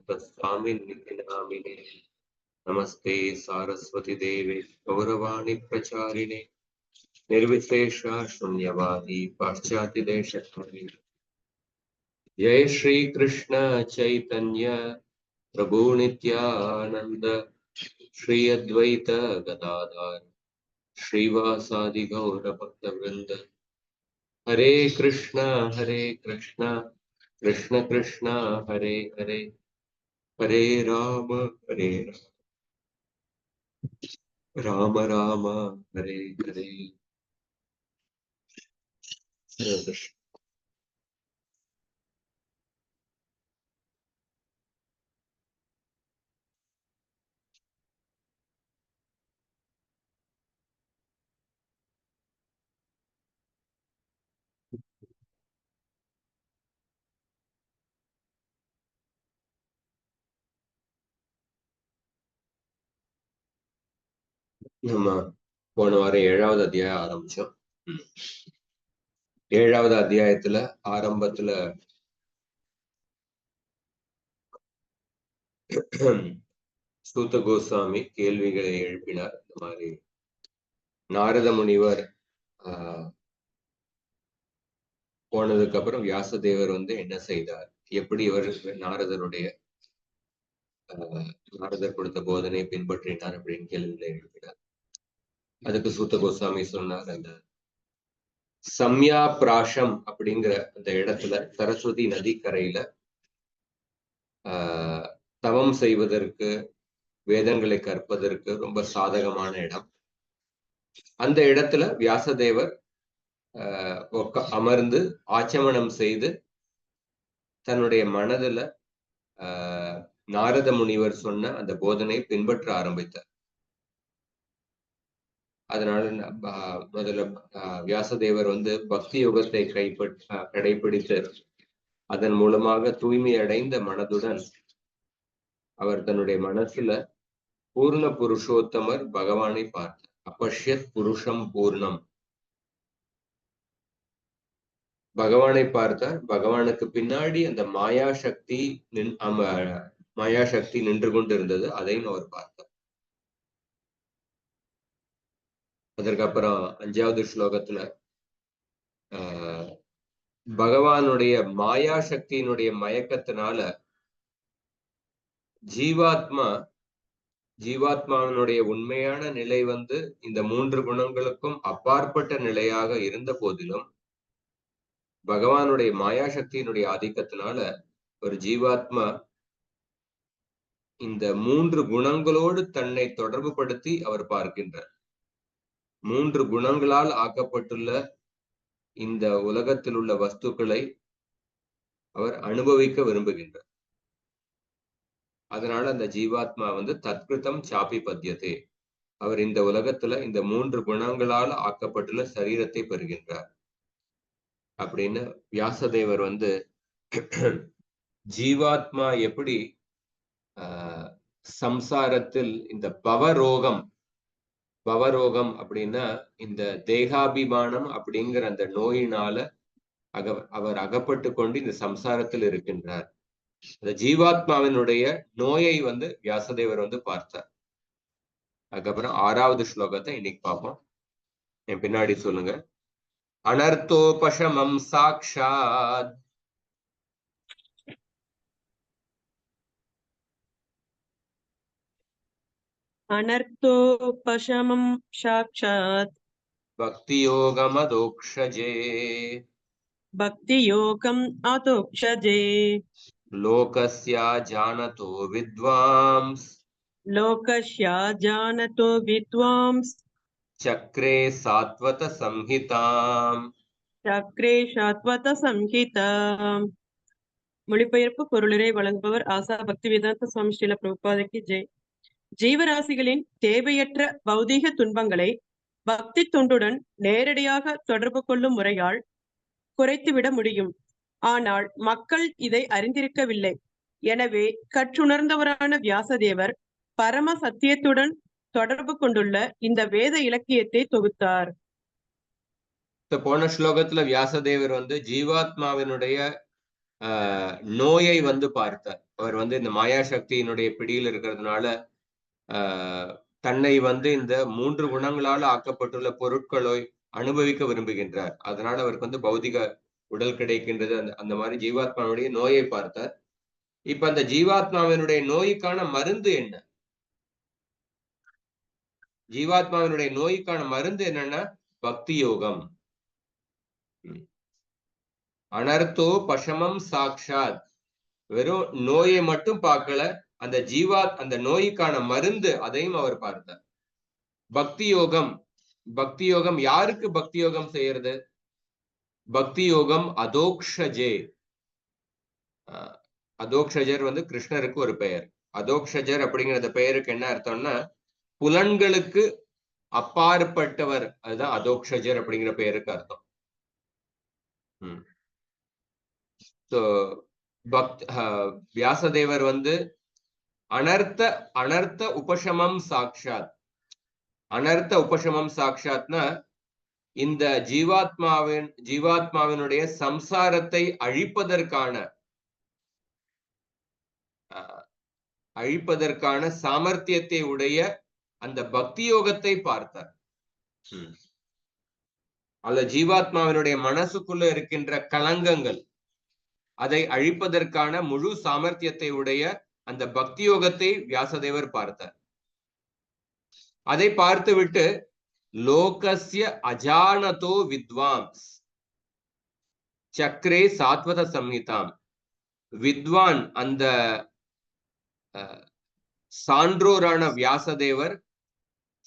तस्वामिन् निति नामिने नमस्ते सारस्वती देवे गौरवाणी प्रचारिणे निर्विशेषा शून्यवादी पाश्चात्य देशधारिणे जय श्री कृष्ण चैतन्य प्रभु नित्यानंद श्री अद्वैत गदाधर श्रीवासादि गौर भक्तवृंद हरे कृष्ण कृष्ण कृष्ण हरे हरे हरे राम राम राम हरे हरे हरे कृष्ण। நம்ம போன வாரம் 7வது அத்தியாயம் ஆரம்பிச்சோம். 7வது அத்தியாயத்துல ஆரம்பத்துல சூத கோஸ்வாமி கேள்விகளை எழுப்பினார். இந்த மாதிரி நாரத முனிவர் போனதுக்கு அப்புறம் வியாசதேவர் என்ன செய்தார், எப்படி இவர் நாரதர் கொடுத்த போதனை பின்பற்றினார் அப்படின்னு கேள்விகளை எழுப்பினார். அதுக்கு சூத்த கோஸ்வாமி சொன்னார், அந்த சம்யா பிராஷம் அப்படிங்கிற அந்த இடத்துல சரஸ்வதி நதிக்கரையில தவம் செய்வதற்கு வேதங்களை கற்பதற்கு ரொம்ப சாதகமான இடம். அந்த இடத்துல வியாசதேவர் அமர்ந்து ஆச்சமனம் செய்து தன்னுடைய மனதுல நாரத முனிவர் சொன்ன அந்த போதனை பின்பற்ற ஆரம்பித்தார். அதனால முதல்ல வியாசதேவர் பக்தி யுகத்தை கடைபிடித்து அதன் மூலமாக தூய்மை அடைந்த மனதுடன் அவர் தன்னுடைய மனசுல பூர்ண புருஷோத்தமர் பகவானை பார்த்தார். அப்பஷ்யத் புருஷம் பூர்ணம், பகவானை பார்த்தார். பகவானுக்கு பின்னாடி அந்த மாயாசக்தி நின்று கொண்டு இருந்தது, அதையும் அவர் பார்த்தார். அதற்கப்புறம் 5வது ஸ்லோகத்துல பகவானுடைய மாயாசக்தியினுடைய மயக்கத்தினால ஜீவாத்மாவினுடைய உண்மையான நிலை இந்த 3 குணங்களுக்கும் அப்பாற்பட்ட நிலையாக இருந்த போதிலும் பகவானுடைய மாயாசக்தியினுடைய ஆதிக்கத்தினால ஒரு ஜீவாத்மா இந்த 3 குணங்களோடு தன்னை தொடர்பு படுத்தி அவர் பார்க்கின்றார். 3 குணங்களால் ஆக்கப்பட்டுள்ள இந்த உலகத்தில் உள்ள வஸ்துக்களை அவர் அனுபவிக்க விரும்புகின்றார். அதனால அந்த ஜீவாத்மா தத்கிருதம் சாபி பத்தியதே, அவர் இந்த உலகத்துல இந்த 3 குணங்களால் ஆக்கப்பட்டுள்ள சரீரத்தை பெறுகின்றார் அப்படின்னு வியாசதேவர் ஜீவாத்மா எப்படி சம்சாரத்தில் இந்த பவரோகம் அப்படின்னா இந்த தேகாபிமானம் அப்படிங்கிற அந்த நோயினால அவர் அகப்பட்டு கொண்டு இந்த சம்சாரத்தில் இருக்கின்றார். அந்த ஜீவாத்மாவினுடைய நோயை வியாசதேவர் பார்த்தார். அதுக்கப்புறம் 6வது ஸ்லோகத்தை இன்னைக்கு பார்ப்போம். என் பின்னாடி சொல்லுங்க. அனர்த்தோபசமம் சாக்ஷாத் அனர்த்தோபசமம் சாக்ஷாத் பக்தியோகம் அதோக்ஷஜே லோகஸ்யா ஜானதோ வித்வாம்ஸ் சக்ரே சாத்வத சம்ஹிதாம். மொழிபெயர்ப்பு பொருளுரை வழங்குபவர் ஆசா பக்திவேதாந்த சுவாமி ஸ்ரீல பிரபுபாதைக்கு ஜெய். ஜீவராசிகளின் தேவையற்ற பௌதீக துன்பங்களை பக்தி தொண்டுடன் நேரடியாக தொடர்பு கொள்ளும் முறையால் குறைத்துவிட முடியும். ஆனால் மக்கள் இதை அறிந்திருக்கவில்லை. எனவே கற்றுணர்ந்தவரான வியாசதேவர் பரம சத்தியத்துடன் தொடர்பு கொண்டுள்ள இந்த வேத இலக்கியத்தை தொகுத்தார். போன ஸ்லோகத்துல வியாசதேவர் ஜீவாத்மாவினுடைய நோயை வந்து பார்த்தார். அவர் வந்து இந்த மாயா சக்தியினுடைய பிடியில் இருக்கிறதுனால தன்னை வந்து இந்த 3 குணங்களால் ஆக்கப்பட்டுள்ள பொருட்களை அனுபவிக்க விரும்புகின்றார். அதனால அவருக்கு வந்து பௌதிக உடல் கிடைக்கின்றது. அந்த மாதிரி ஜீவாத்மாவுடைய நோயை பார்த்தார். இப்ப அந்த ஜீவாத்மாவினுடைய நோய்க்கான மருந்து என்ன? ஜீவாத்மாவினுடைய நோய்க்கான மருந்து என்னன்னா பக்தி யோகம். அனர்த்தோ பசமம் சாக்ஷாத். வெறும் நோயை மட்டும் பார்க்கல, அந்த நோய்க்கான மருந்து அதையும் அவர் பார்த்தார். பக்தி யோகம். பக்தி யோகம் யாருக்கு பக்தி யோகம் செய்யறது? பக்தி யோகம் அதோக்ஷஜே. அதோக்ஷஜர் வந்து கிருஷ்ணருக்கு ஒரு பெயர். அதோக்ஷஜர் அப்படிங்கிற பெயருக்கு என்ன அர்த்தம்னா புலன்களுக்கு அப்பாற்பட்டவர். அதுதான் அதோக்ஷஜர் அப்படிங்கிற பெயருக்கு அர்த்தம். வியாசதேவர் வந்து அனர்த்த உபசமம் சாக்ஷாத். அனர்த்த உபசமம் சாக்ஷாத்னா இந்த ஜீவாத்மாவினுடைய சம்சாரத்தை அழிப்பதற்கான சாமர்த்தியத்தை உடைய அந்த பக்தி யோகத்தை பார்த்தார். அல்ல ஜீவாத்மாவினுடைய மனசுக்குள்ள இருக்கின்ற களங்கங்கள் அதை அழிப்பதற்கான முழு சாமர்த்தியத்தை உடைய அந்த பக்தி யோகத்தை வியாசதேவர் பார்த்தார். அதை பார்த்துவிட்டு லோகஸ்ய அஜானதோ வித்வான்ஸ் சக்ரே சாத்வத சம்ஹிதாம். வித்வான் அந்த சான்றோரான வியாசதேவர்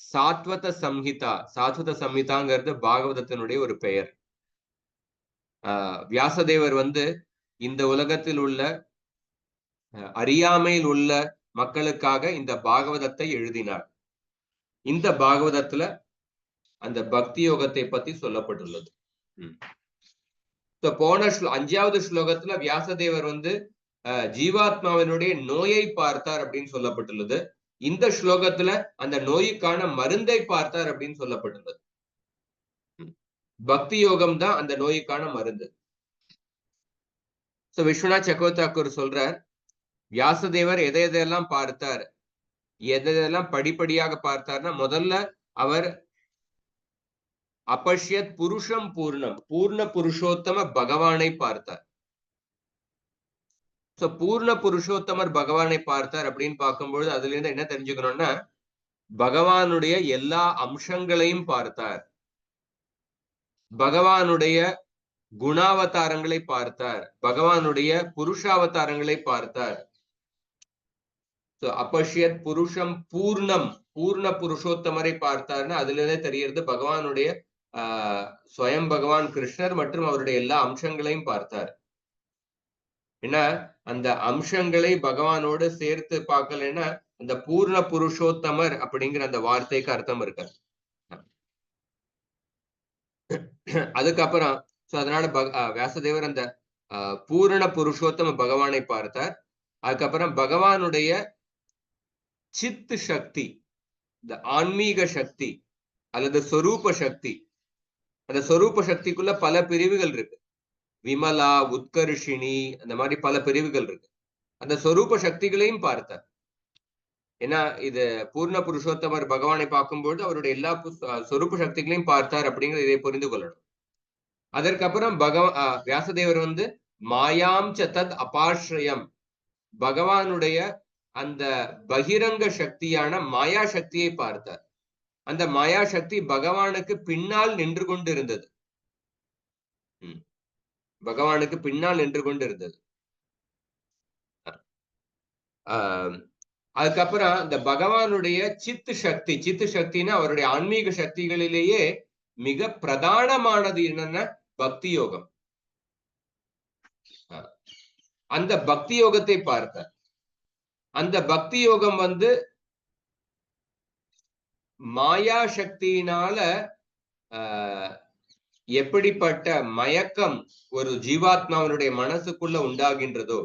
சாத்வத சம்ஹிதாங்கிறது பாகவதத்தினுடைய ஒரு பெயர். வியாசதேவர் வந்து இந்த உலகத்தில் உள்ள அறியாமையில் உள்ள மக்களுக்காக இந்த பாகவதத்தை எழுதினார். இந்த பாகவதத்துல அந்த பக்தி யோகத்தை பத்தி சொல்லப்பட்டுள்ளது. போன 5வது ஸ்லோகத்துல வியாசதேவர் வந்து ஜீவாத்மாவினுடைய நோயை பார்த்தார் அப்படின்னு சொல்லப்பட்டுள்ளது. இந்த ஸ்லோகத்துல அந்த நோய்க்கான மருந்தை பார்த்தார் அப்படின்னு சொல்லப்பட்டுள்ளது. பக்தி யோகம் தான் அந்த நோய்க்கான மருந்து. விஸ்வநாத் சக்கரவர்த்தி சொல்றார், வியாசதேவர் எதையெல்லாம் பார்த்தார், எதையெல்லாம் படிப்படியாக பார்த்தார்னா, முதல்ல அவர் அபஷ்யத் புருஷம் பூர்ண புருஷோத்தம பகவானை பார்த்தார். பூர்ண புருஷோத்தமர் பகவானை பார்த்தார் அப்படின்னு பார்க்கும்பொழுது அதுல இருந்து என்ன தெரிஞ்சுக்கணும்னா, பகவானுடைய எல்லா அம்சங்களையும் பார்த்தார். பகவானுடைய குணாவதாரங்களை பார்த்தார். பகவானுடைய புருஷாவதாரங்களை பார்த்தார். அபஷ்யத் புருஷம் பூர்ண புருஷோத்தமரை பார்த்தார்னா அதுல இருந்தே தெரிகிறது பகவானுடைய ஸ்வயம் பகவான் கிருஷ்ணர் மற்றும் அவருடைய எல்லா அம்சங்களையும் பார்த்தார். ஏன்னா அந்த அம்சங்களை பகவானோடு சேர்த்து பார்க்கலன்னா அந்த பூர்ண புருஷோத்தமர் அப்படிங்கிற அந்த வார்த்தைக்கு அர்த்தம் இருக்காது. அதுக்கப்புறம் அதனால வியாசதேவர் அந்த பூரண புருஷோத்தம பகவானை பார்த்தார். அதுக்கப்புறம் பகவானுடைய சித்து சக்தி, இந்த ஆன்மீக சக்தி அல்லது சொரூப சக்தி, அந்த சொரூப சக்திக்குள்ள பல பிரிவுகள் இருக்கு. விமலா, உத்கர்ஷினி, அந்த மாதிரி பல பிரிவுகள் இருக்கு. அந்த சொரூப சக்திகளையும் பார்த்தார். ஏன்னா இது பூர்ண புருஷோத்தமர் பகவானை பார்க்கும்போது அவருடைய எல்லா சொரூப சக்திகளையும் பார்த்தார் அப்படிங்கிறது இதை புரிந்து கொள்ளணும். அதற்கப்புறம் வியாசதேவர் வந்து மாயாம் சதத் அபாஸ்ரயம், பகவானுடைய அந்த பகிரங்க சக்தியான மாயா சக்தியை பார்த்தார். அந்த மாயா சக்தி பகவானுக்கு பின்னால் நின்று கொண்டு இருந்தது. பகவானுக்கு பின்னால் நின்று கொண்டு இருந்தது. அதுக்கப்புறம் இந்த பகவானுடைய சித்து சக்தினா அவருடைய ஆன்மீக சக்திகளிலேயே மிக பிரதானமானது என்னன்னா பக்தி யோகம். அந்த பக்தி யோகத்தை பார்த்தார். அந்த பக்தி யோகம் வந்து மாயா சக்தியினால எப்படிப்பட்ட மயக்கம் ஒரு ஜீவாத்மாவனுடைய மனசுக்குள்ள உண்டாகின்றதோ,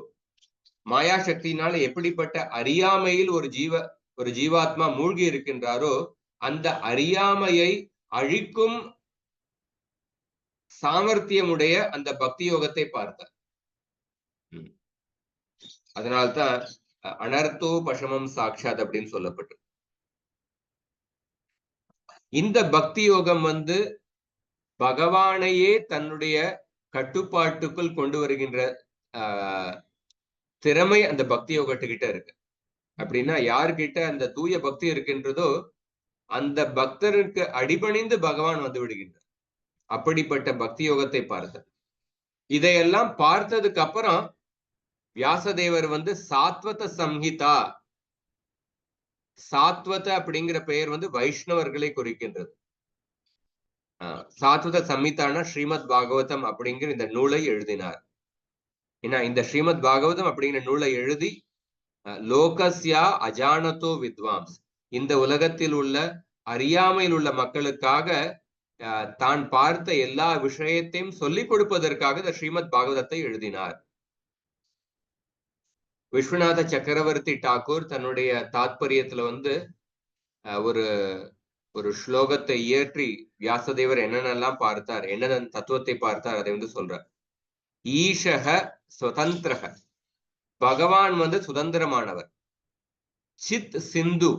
மாயா சக்தியினால எப்படிப்பட்ட அறியாமையில் ஒரு ஜீவாத்மா மூழ்கி இருக்கின்றாரோ அந்த அறியாமையை அழிக்கும் சாமர்த்தியமுடைய அந்த பக்தி யோகத்தை பார்த்தார். அதனால்தான் அனர்த்தோ பசமம் சாட்சாத் அப்படின்னு சொல்லப்பட்டு. இந்த பக்தி யோகம் வந்து பகவானையே தன்னுடைய கட்டுப்பாட்டுக்குள் கொண்டு வருகின்ற திறமை அந்த பக்தி யோகத்துக்கிட்ட இருக்கு. அப்படின்னா யாருக்கிட்ட அந்த தூய பக்தி இருக்கின்றதோ அந்த பக்தருக்கு அடிபணிந்து பகவான் வந்து விடுகின்றார். அப்படிப்பட்ட பக்தி யோகத்தை பார்த்தது. இதையெல்லாம் பார்த்ததுக்கு அப்புறம் வியாசதேவர் வந்து சாத்வத சம்ஹிதா, சாத்வத அப்படிங்கிற பெயர் வந்து வைஷ்ணவர்களை குறிக்கின்றது. சாத்வத சம்ஹிதானா ஸ்ரீமத் பாகவதம் அப்படிங்கிற இந்த நூலை எழுதினார். ஏன்னா இந்த ஸ்ரீமத் பாகவதம் அப்படிங்கிற நூலை எழுதி லோகஸ்யா அஜானதோ வித்வாம்ஸ், இந்த உலகத்தில் உள்ள அறியாமையில் உள்ள மக்களுக்காக தான் பார்த்த எல்லா விஷயத்தையும் சொல்லிக் கொடுப்பதற்காக இந்த ஸ்ரீமத் பாகவதத்தை எழுதினார். விஸ்வநாத சக்கரவர்த்தி டாக்கூர் தன்னுடைய தாத்பரியத்துல வந்து ஒரு ஒரு ஸ்லோகத்தை இயற்றி வியாசதேவர் என்னென்னலாம் பார்த்தார், என்னென்ன தத்துவத்தை பார்த்தார் அதை வந்து சொல்றார். ஈஷக சுதந்திரக, பகவான் வந்து சுதந்திரமானவர். சித் சிந்து,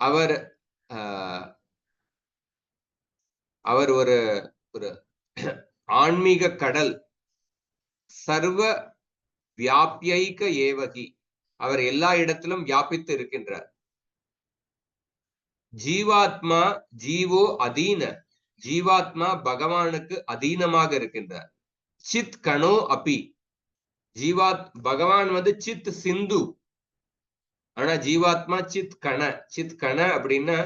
அவர் அவர் ஒரு ஒரு ஆன்மீக கடல். சர்வ வியாபியைக ஏவகி, அவர் எல்லா இடத்திலும் வியாபித்து இருக்கின்றார். ஜீவாத்மா ஜீவோ அதீன, ஜீவாத்மா பகவானுக்கு அதீனமாக இருக்கின்றார். சித் கணோ அபி, பகவான் வந்து சித் சிந்து, ஆனா ஜீவாத்மா சித் கண. சித் கண அப்படின்னா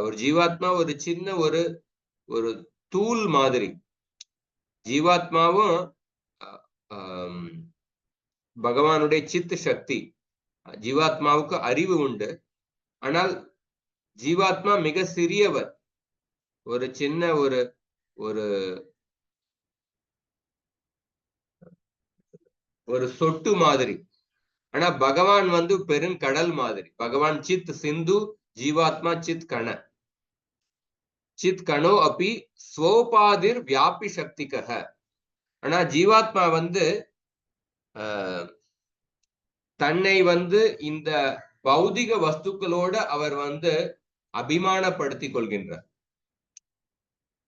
ஒரு ஜீவாத்மா ஒரு சின்ன ஒரு ஒரு தூள் மாதிரி. ஜீவாத்மாவும் பகவானுடைய சித் சக்தி. ஜீவாத்மாவுக்கு அறிவு உண்டு, ஆனால் ஜீவாத்மா மிக சிறியவர், ஒரு சின்ன ஒரு ஒரு ஒரு சொட்டு மாதிரி. ஆனா பகவான் வந்து பெருங்கடல் மாதிரி. பகவான் சித் சிந்து, ஜீவாத்மா சித் கண. சித் கணோ அப்படி ஸ்வோபாதிர் வியாபி சக்திகக. ஆனா ஜீவாத்மா வந்து தன்னை வந்து இந்த பௌதிக வஸ்துக்களோட அவர் வந்து அபிமானப்படுத்திக் கொள்கின்றார்.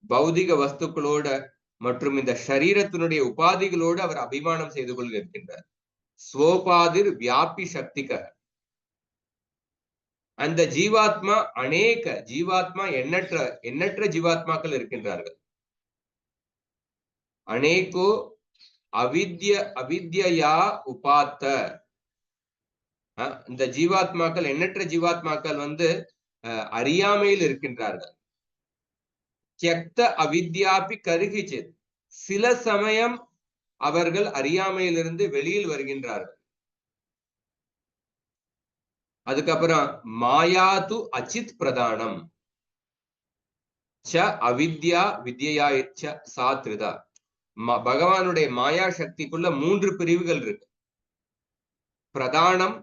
பௌதிக வஸ்துக்களோட மற்றும் இந்த சரீரத்தினுடைய உபாதிகளோடு அவர் அபிமானம் செய்து கொள்கின்றார். ஸ்வோபாதிர் வியாபி சக்திக. அந்த ஜீவாத்மா அநேக ஜீவாத்மா எண்ணற்ற ஜீவாத்மாக்கள் இருக்கின்றார்கள். அநேகோ அவித்யா உபாத்த. இந்த ஜீவாத்மாக்கள் எண்ணற்ற ஜீவாத்மாக்கள் வந்து அறியாமையில் இருக்கின்றார்கள். தியக்த அவித்யாபி கருகிச்சித், சில சமயம் அவர்கள் அறியாமையிலிருந்து வெளியில் வருகின்றார்கள். அதுக்கப்புறம் மாயாது அச்சித் பிரதானம் ச அவித்யா வித்யா சாத்ரிதா. பகவானுடைய மாயா சக்திக்குள்ள 3 பிரிவுகள் இருக்கு. பிரதானம்,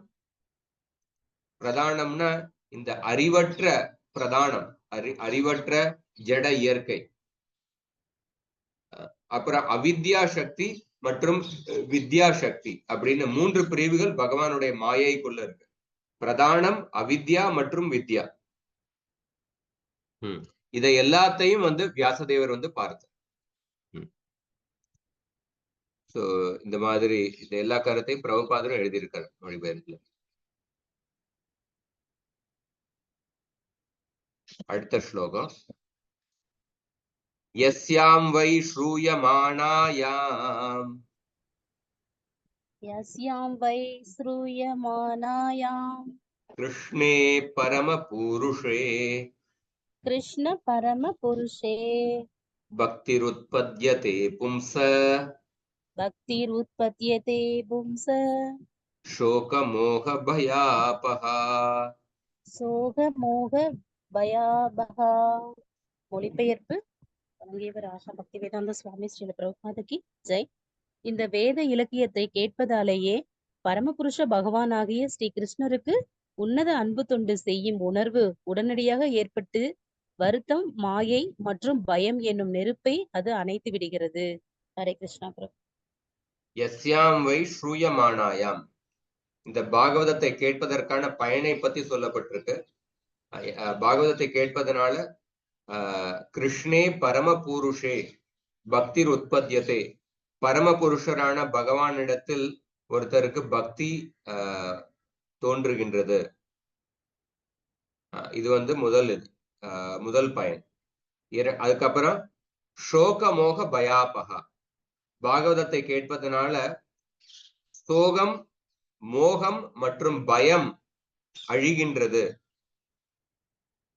பிரதானம்னா இந்த அறிவற்ற பிரதானம், அறிவற்ற ஜட இயற்கை. அப்புறம் அவித்யா சக்தி மற்றும் வித்யா சக்தி அப்படின்னு 3 பிரிவுகள் பகவானுடைய மாயைக்குள்ள இருக்கு. பிரதானம், அவித்யா மற்றும் வித்யா. இதை எல்லாத்தையும் வந்து வியாசதேவர் வந்து பார்த்தார். சோ இந்த மாதிரி இந்த எல்லா கருத்தையும் பிரபுபாதரும் எழுதியிருக்காரு மொழிபெயர்ப்புல. அடுத்த ஸ்லோகம். யஸ்யாம் வை ஸ்ரூயமானாயாம் கிருஷ்ணே பரமபுருஷே பக்திருத்பத்யதே பும்ஸ சோகமோக பயாபஹா. மொழிபெயர்ப்பு வழங்கியவர் ஆசா பக்தி வேதாந்த சுவாமி ஸ்ரீல பிரபுபாதகி ஜெய். இந்த வேத இலக்கியத்தை கேட்பதாலேயே பரமபுருஷ பகவானாகிய ஸ்ரீ கிருஷ்ணருக்கு உன்னத அன்பு தொண்டு செய்யும் உணர்வு உடனடியாக ஏற்பட்டு வருத்தம், மாயை மற்றும் பயம் என்னும் நெருப்பை அது அணைத்து விடுகிறது. ஹரே கிருஷ்ணா பிரபு. யஸ்யாம் வை ஸ்ரூயமானாயாம். இந்த பாகவதத்தை கேட்பதற்கான பயனை பத்தி சொல்லப்பட்டிருக்கு. பாகவதத்தை கேட்பதனால கிருஷ்ணே பரமபுருஷே பக்திர் உற்பத்தியதே, பரமபுருஷரான பகவானிடத்தில் ஒருத்தருக்கு பக்தி தோன்றுகின்றது. இது முதல் பயன். அதுக்கப்புறம் சோக மோக பயாபகா, பாகவதத்தை கேட்பதனால சோகம், மோகம் மற்றும் பயம் அழிகின்றது.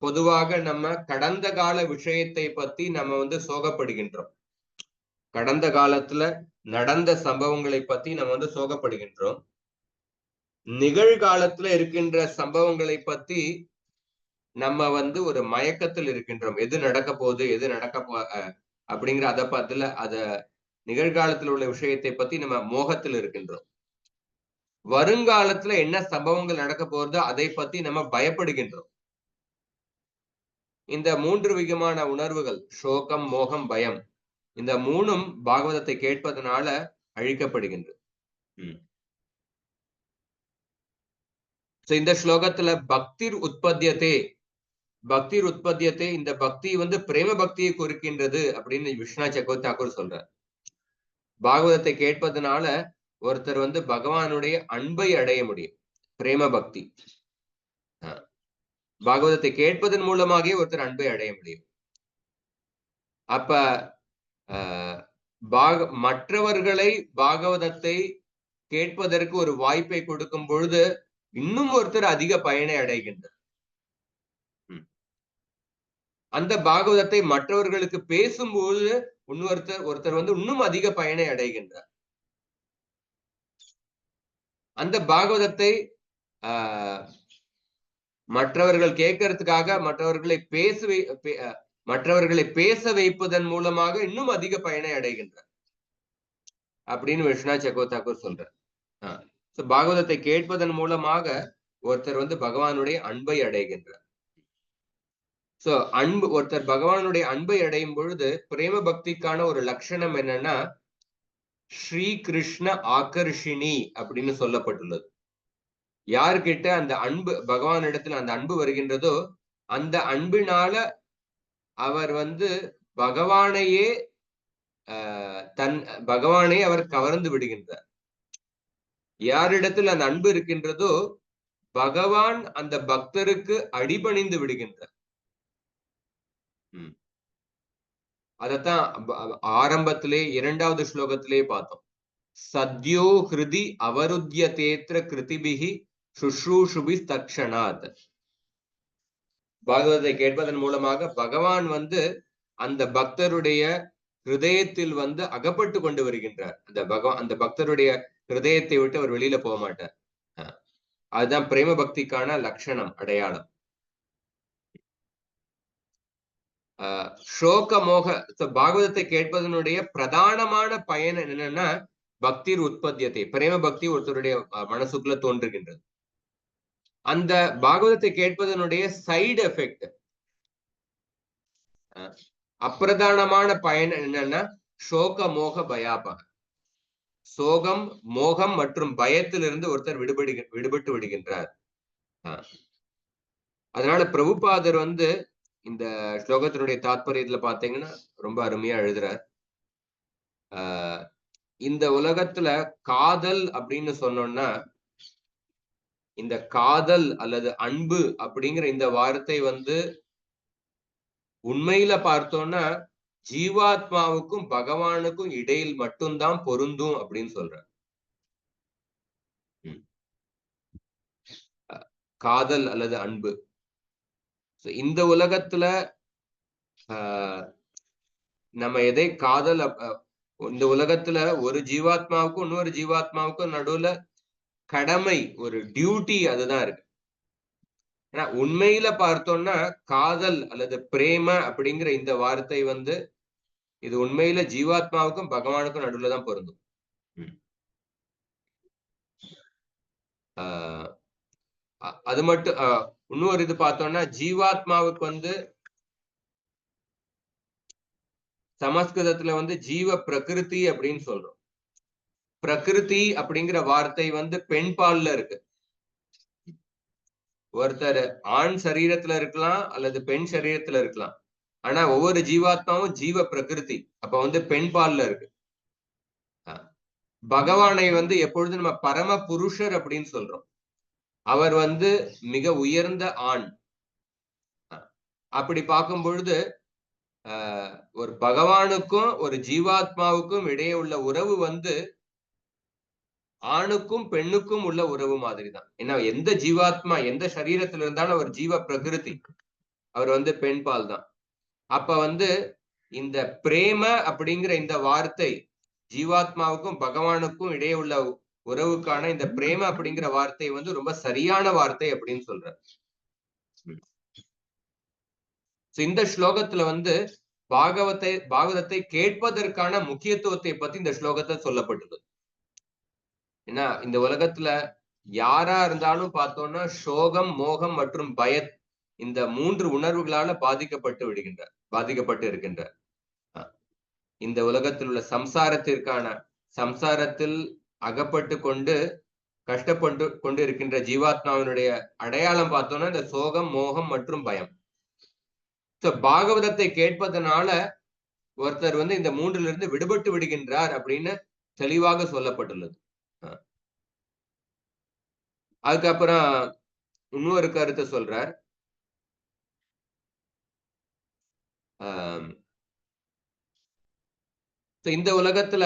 பொதுவாக நம்ம கடந்த கால விஷயத்தை பத்தி நம்ம சோகப்படுகின்றோம். கடந்த காலத்துல நடந்த சம்பவங்களை பத்தி நம்ம சோகப்படுகின்றோம். நிகழ்காலத்துல இருக்கின்ற சம்பவங்களை பத்தி நம்ம ஒரு மயக்கத்தில் இருக்கின்றோம். எது நடக்க போகுது, எது அப்படிங்கிற அத நிகழ்காலத்தில் உள்ள விஷயத்தை பத்தி நம்ம மோகத்தில் இருக்கின்றோம். வருங்காலத்துல என்ன சம்பவங்கள் நடக்க போறதோ அதை பத்தி நம்ம பயப்படுகின்றோம். இந்த 3 விதமான உணர்வுகள், சோகம், மோகம், பயம், இந்த 3ம் பாகவதத்தை கேட்பதனால அழிக்கப்படுகின்றது. இந்த ஸ்லோகத்துல பக்திர் உற்பத்தியதே, இந்த பக்தி பிரேம பக்தியை குறிக்கின்றது அப்படின்னு விஸ்வநாத் சக்கரவர்த்தி தாக்கூர் சொல்றார். பாகவதத்தை கேட்பதனால ஒருத்தர் பகவானுடைய அன்பை அடைய முடியும். பிரேம பக்தி, பாகவதத்தை கேட்பதன் மூலமாகவே ஒருத்தர் அன்பை அடைய முடியும். அப்ப மற்றவர்களை பாகவதத்தை கேட்பதற்கு ஒரு வாய்ப்பை கொடுக்கும் பொழுது இன்னும் ஒருத்தர் அதிக பயனை அடைகின்றார். அந்த பாகவதத்தை மற்றவர்களுக்கு பேசும்போது ஒருத்தர் இன்னும் அதிக பயனை அடைகின்றார். அந்த பாகவதத்தை மற்றவர்கள் கேட்கறதுக்காக மற்றவர்களை பேச வைப்பதன் மூலமாக இன்னும் அதிக பயனை அடைகின்றார் அப்படின்னு விஸ்வநாத் சக்கரவர்த்தி தாக்கூர் சொல்றார். பாகவதத்தை கேட்பதன் மூலமாக ஒருத்தர் பகவானுடைய அன்பை அடைகின்றார். ஒருத்தர் பகவானுடைய அன்பை அடையும் பொழுது பிரேம பக்திக்கான ஒரு லட்சணம் என்னன்னா ஸ்ரீ கிருஷ்ண ஆகர்ஷினி அப்படின்னு சொல்லப்பட்டுள்ளது. யார்கிட்ட அந்த அன்பு, பகவானிடத்தில் அந்த அன்பு வருகின்றதோ அந்த அன்பினால அவர் பகவானையே அவர் கவர்ந்து விடுகின்றார். யாரிடத்தில் அந்த அன்பு இருக்கின்றதோ பகவான் அந்த பக்தருக்கு அடிபணிந்து விடுகின்றார். அதத்தான் ஆரம்பத்திலே 2வது ஸ்லோகத்திலே பார்த்தோம். சத்யோ ஹிருதி அவருத்திய தேத்ர கிருதிபிகி சுஷ்ரூஷுபி தக்ஷணாத். பாகவதை கேட்பதன் மூலமாக பகவான் அந்த பக்தருடைய ஹிருதயத்தில் அகப்பட்டு கொண்டு வருகின்றார். அந்த பக்தருடைய ஹிருதயத்தை விட்டு அவர் வெளியில போக மாட்டார். அதுதான் பிரேம பக்திக்கான லட்சணம், அடையாளம். சோக மோக, பாகவதத்தை கேட்பதனுடைய பிரதானமான பயன் என்னன்னா பக்திர் உற்பத்தியத்தை, பிரேம பக்தி ஒருத்தருடைய மனசுக்குள்ள தோன்றுகின்றது. அந்த பாகவதத்தை கேட்பதனுடைய சைடு எஃபெக்ட், அப்பிரதானமான பயன் என்னன்னா சோக மோக பயாபக, சோகம், மோகம் மற்றும் பயத்திலிருந்து ஒருத்தர் விடுபட்டு விடுகின்றார். அதனால பிரபுபாதர் இந்த ஸ்லோகத்தினுடைய தாத்பரியத்துல பாத்தீங்கன்னா ரொம்ப அருமையா எழுதுறார். இந்த உலகத்துல காதல் அப்படின்னு சொன்னோம்னா, இந்த காதல் அல்லது அன்பு அப்படிங்கிற இந்த வார்த்தை உண்மையில பார்த்தோம்னா ஜீவாத்மாவுக்கும் பகவானுக்கும் இடையில் மட்டும்தான் பொருந்தும் அப்படின்னு சொல்ற. காதல் அல்லது அன்பு இந்த உலகத்துல நம்ம எதை காதல், இந்த உலகத்துல ஒரு ஜீவாத்மாவுக்கும் இன்னொரு ஜீவாத்மாவுக்கும் நடுவுல கடமை, ஒரு டியூட்டி, அதுதான் இருக்கு. ஆனா உண்மையில பார்த்தோம்னா காதல் அல்லது பிரேம அப்படிங்கிற இந்த வார்த்தை இது உண்மையில ஜீவாத்மாவுக்கும் பகவானுக்கும் நடுவுல தான் பொருந்தும். அது மட்டும் இன்னொரு இது பார்த்தோம்னா ஜீவாத்மாவுக்கு சமஸ்கிருதத்துல ஜீவ பிரகிருதி அப்படின்னு சொல்றோம். பிரகிருதி அப்படிங்கிற வார்த்தை வந்து பெண் பால்ல இருக்கு. ஒருத்தர் ஆண் சரீரத்துல இருக்கலாம் அல்லது பெண் சரீரத்துல இருக்கலாம். ஆனா ஒவ்வொரு ஜீவாத்மாவும் ஜீவ பிரகிருதி, அப்ப வந்து பெண் பால்ல இருக்கு. பகவானை வந்து எப்பொழுதும் நம்ம பரம புருஷர் அப்படின்னு சொல்றோம். அவர் வந்து மிக உயர்ந்த ஆண். அப்படி பார்க்கும் பொழுது ஒரு பகவானுக்கும் ஒரு ஜீவாத்மாவுக்கும் இடையே உள்ள உறவு வந்து ஆணுக்கும் பெண்ணுக்கும் உள்ள உறவு மாதிரி தான். ஏன்னா எந்த ஜீவாத்மா எந்த சரீரத்துல இருந்தாலும் அவர் ஜீவ பிரகிருதி, அவர் வந்து பெண் பால் தான். அப்ப வந்து இந்த பிரேம அப்படிங்கிற இந்த வார்த்தை ஜீவாத்மாவுக்கும் பகவானுக்கும் இடையே உள்ள உறவுக்கான இந்த பிரேம அப்படிங்கிற வார்த்தை வந்து ரொம்ப சரியான வார்த்தை அப்படின்னு சொல்ற. இந்த ஸ்லோகத்துல வந்து பாகவதத்தை கேட்பதற்கான முக்கியத்துவத்தை பத்தி இந்த ஸ்லோகத்தை சொல்லப்பட்டது. ஏன்னா இந்த உலகத்துல யாரா இருந்தாலும் பார்த்தோம்னா சோகம், மோகம் மற்றும் பயத் இந்த 3 உணர்வுகளால பாதிக்கப்பட்டு இருக்கின்றார். இந்த உலகத்தில் உள்ள சம்சாரத்தில் அகப்பட்டு கொண்டு கஷ்டப்பட்டு கொண்டு இருக்கின்ற ஜீவாத்மாவினுடைய அடையாளம் பார்த்தோம்னா இந்த சோகம், மோகம் மற்றும் பயம். பாகவதத்தை கேட்பதனால ஒருத்தர் வந்து இந்த 3லிருந்து விடுபட்டு விடுகின்றார் அப்படின்னு தெளிவாக சொல்லப்பட்டுள்ளது. அதுக்கப்புறம் இன்னொரு கருத்தை சொல்றார். இந்த உலகத்துல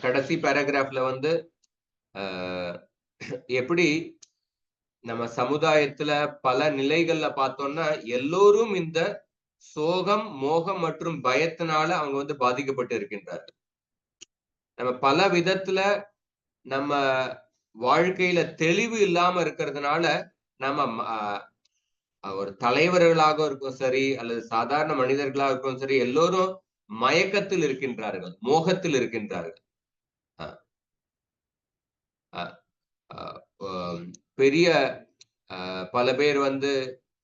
கடைசி பேராகிராஃப்ல வந்து எப்படி நம்ம சமுதாயத்துல பல நிலைகள்ல பார்த்தோம்னா எல்லோரும் இந்த சோகம், மோகம் மற்றும் பயத்தினால அவங்க வந்து பாதிக்கப்பட்டு இருக்கின்றார்கள். நம்ம பல விதத்துல நம்ம வாழ்க்கையில தெளிவு இல்லாம இருக்கிறதுனால நம்ம ஒரு தலைவர்களாக இருக்கும் சரி அல்லது சாதாரண மனிதர்களாக இருக்கும் சரி, எல்லோரும் மயக்கத்தில் இருக்கின்றார்கள், மோகத்தில் இருக்கின்றார்கள். பெரிய பல பேர் வந்து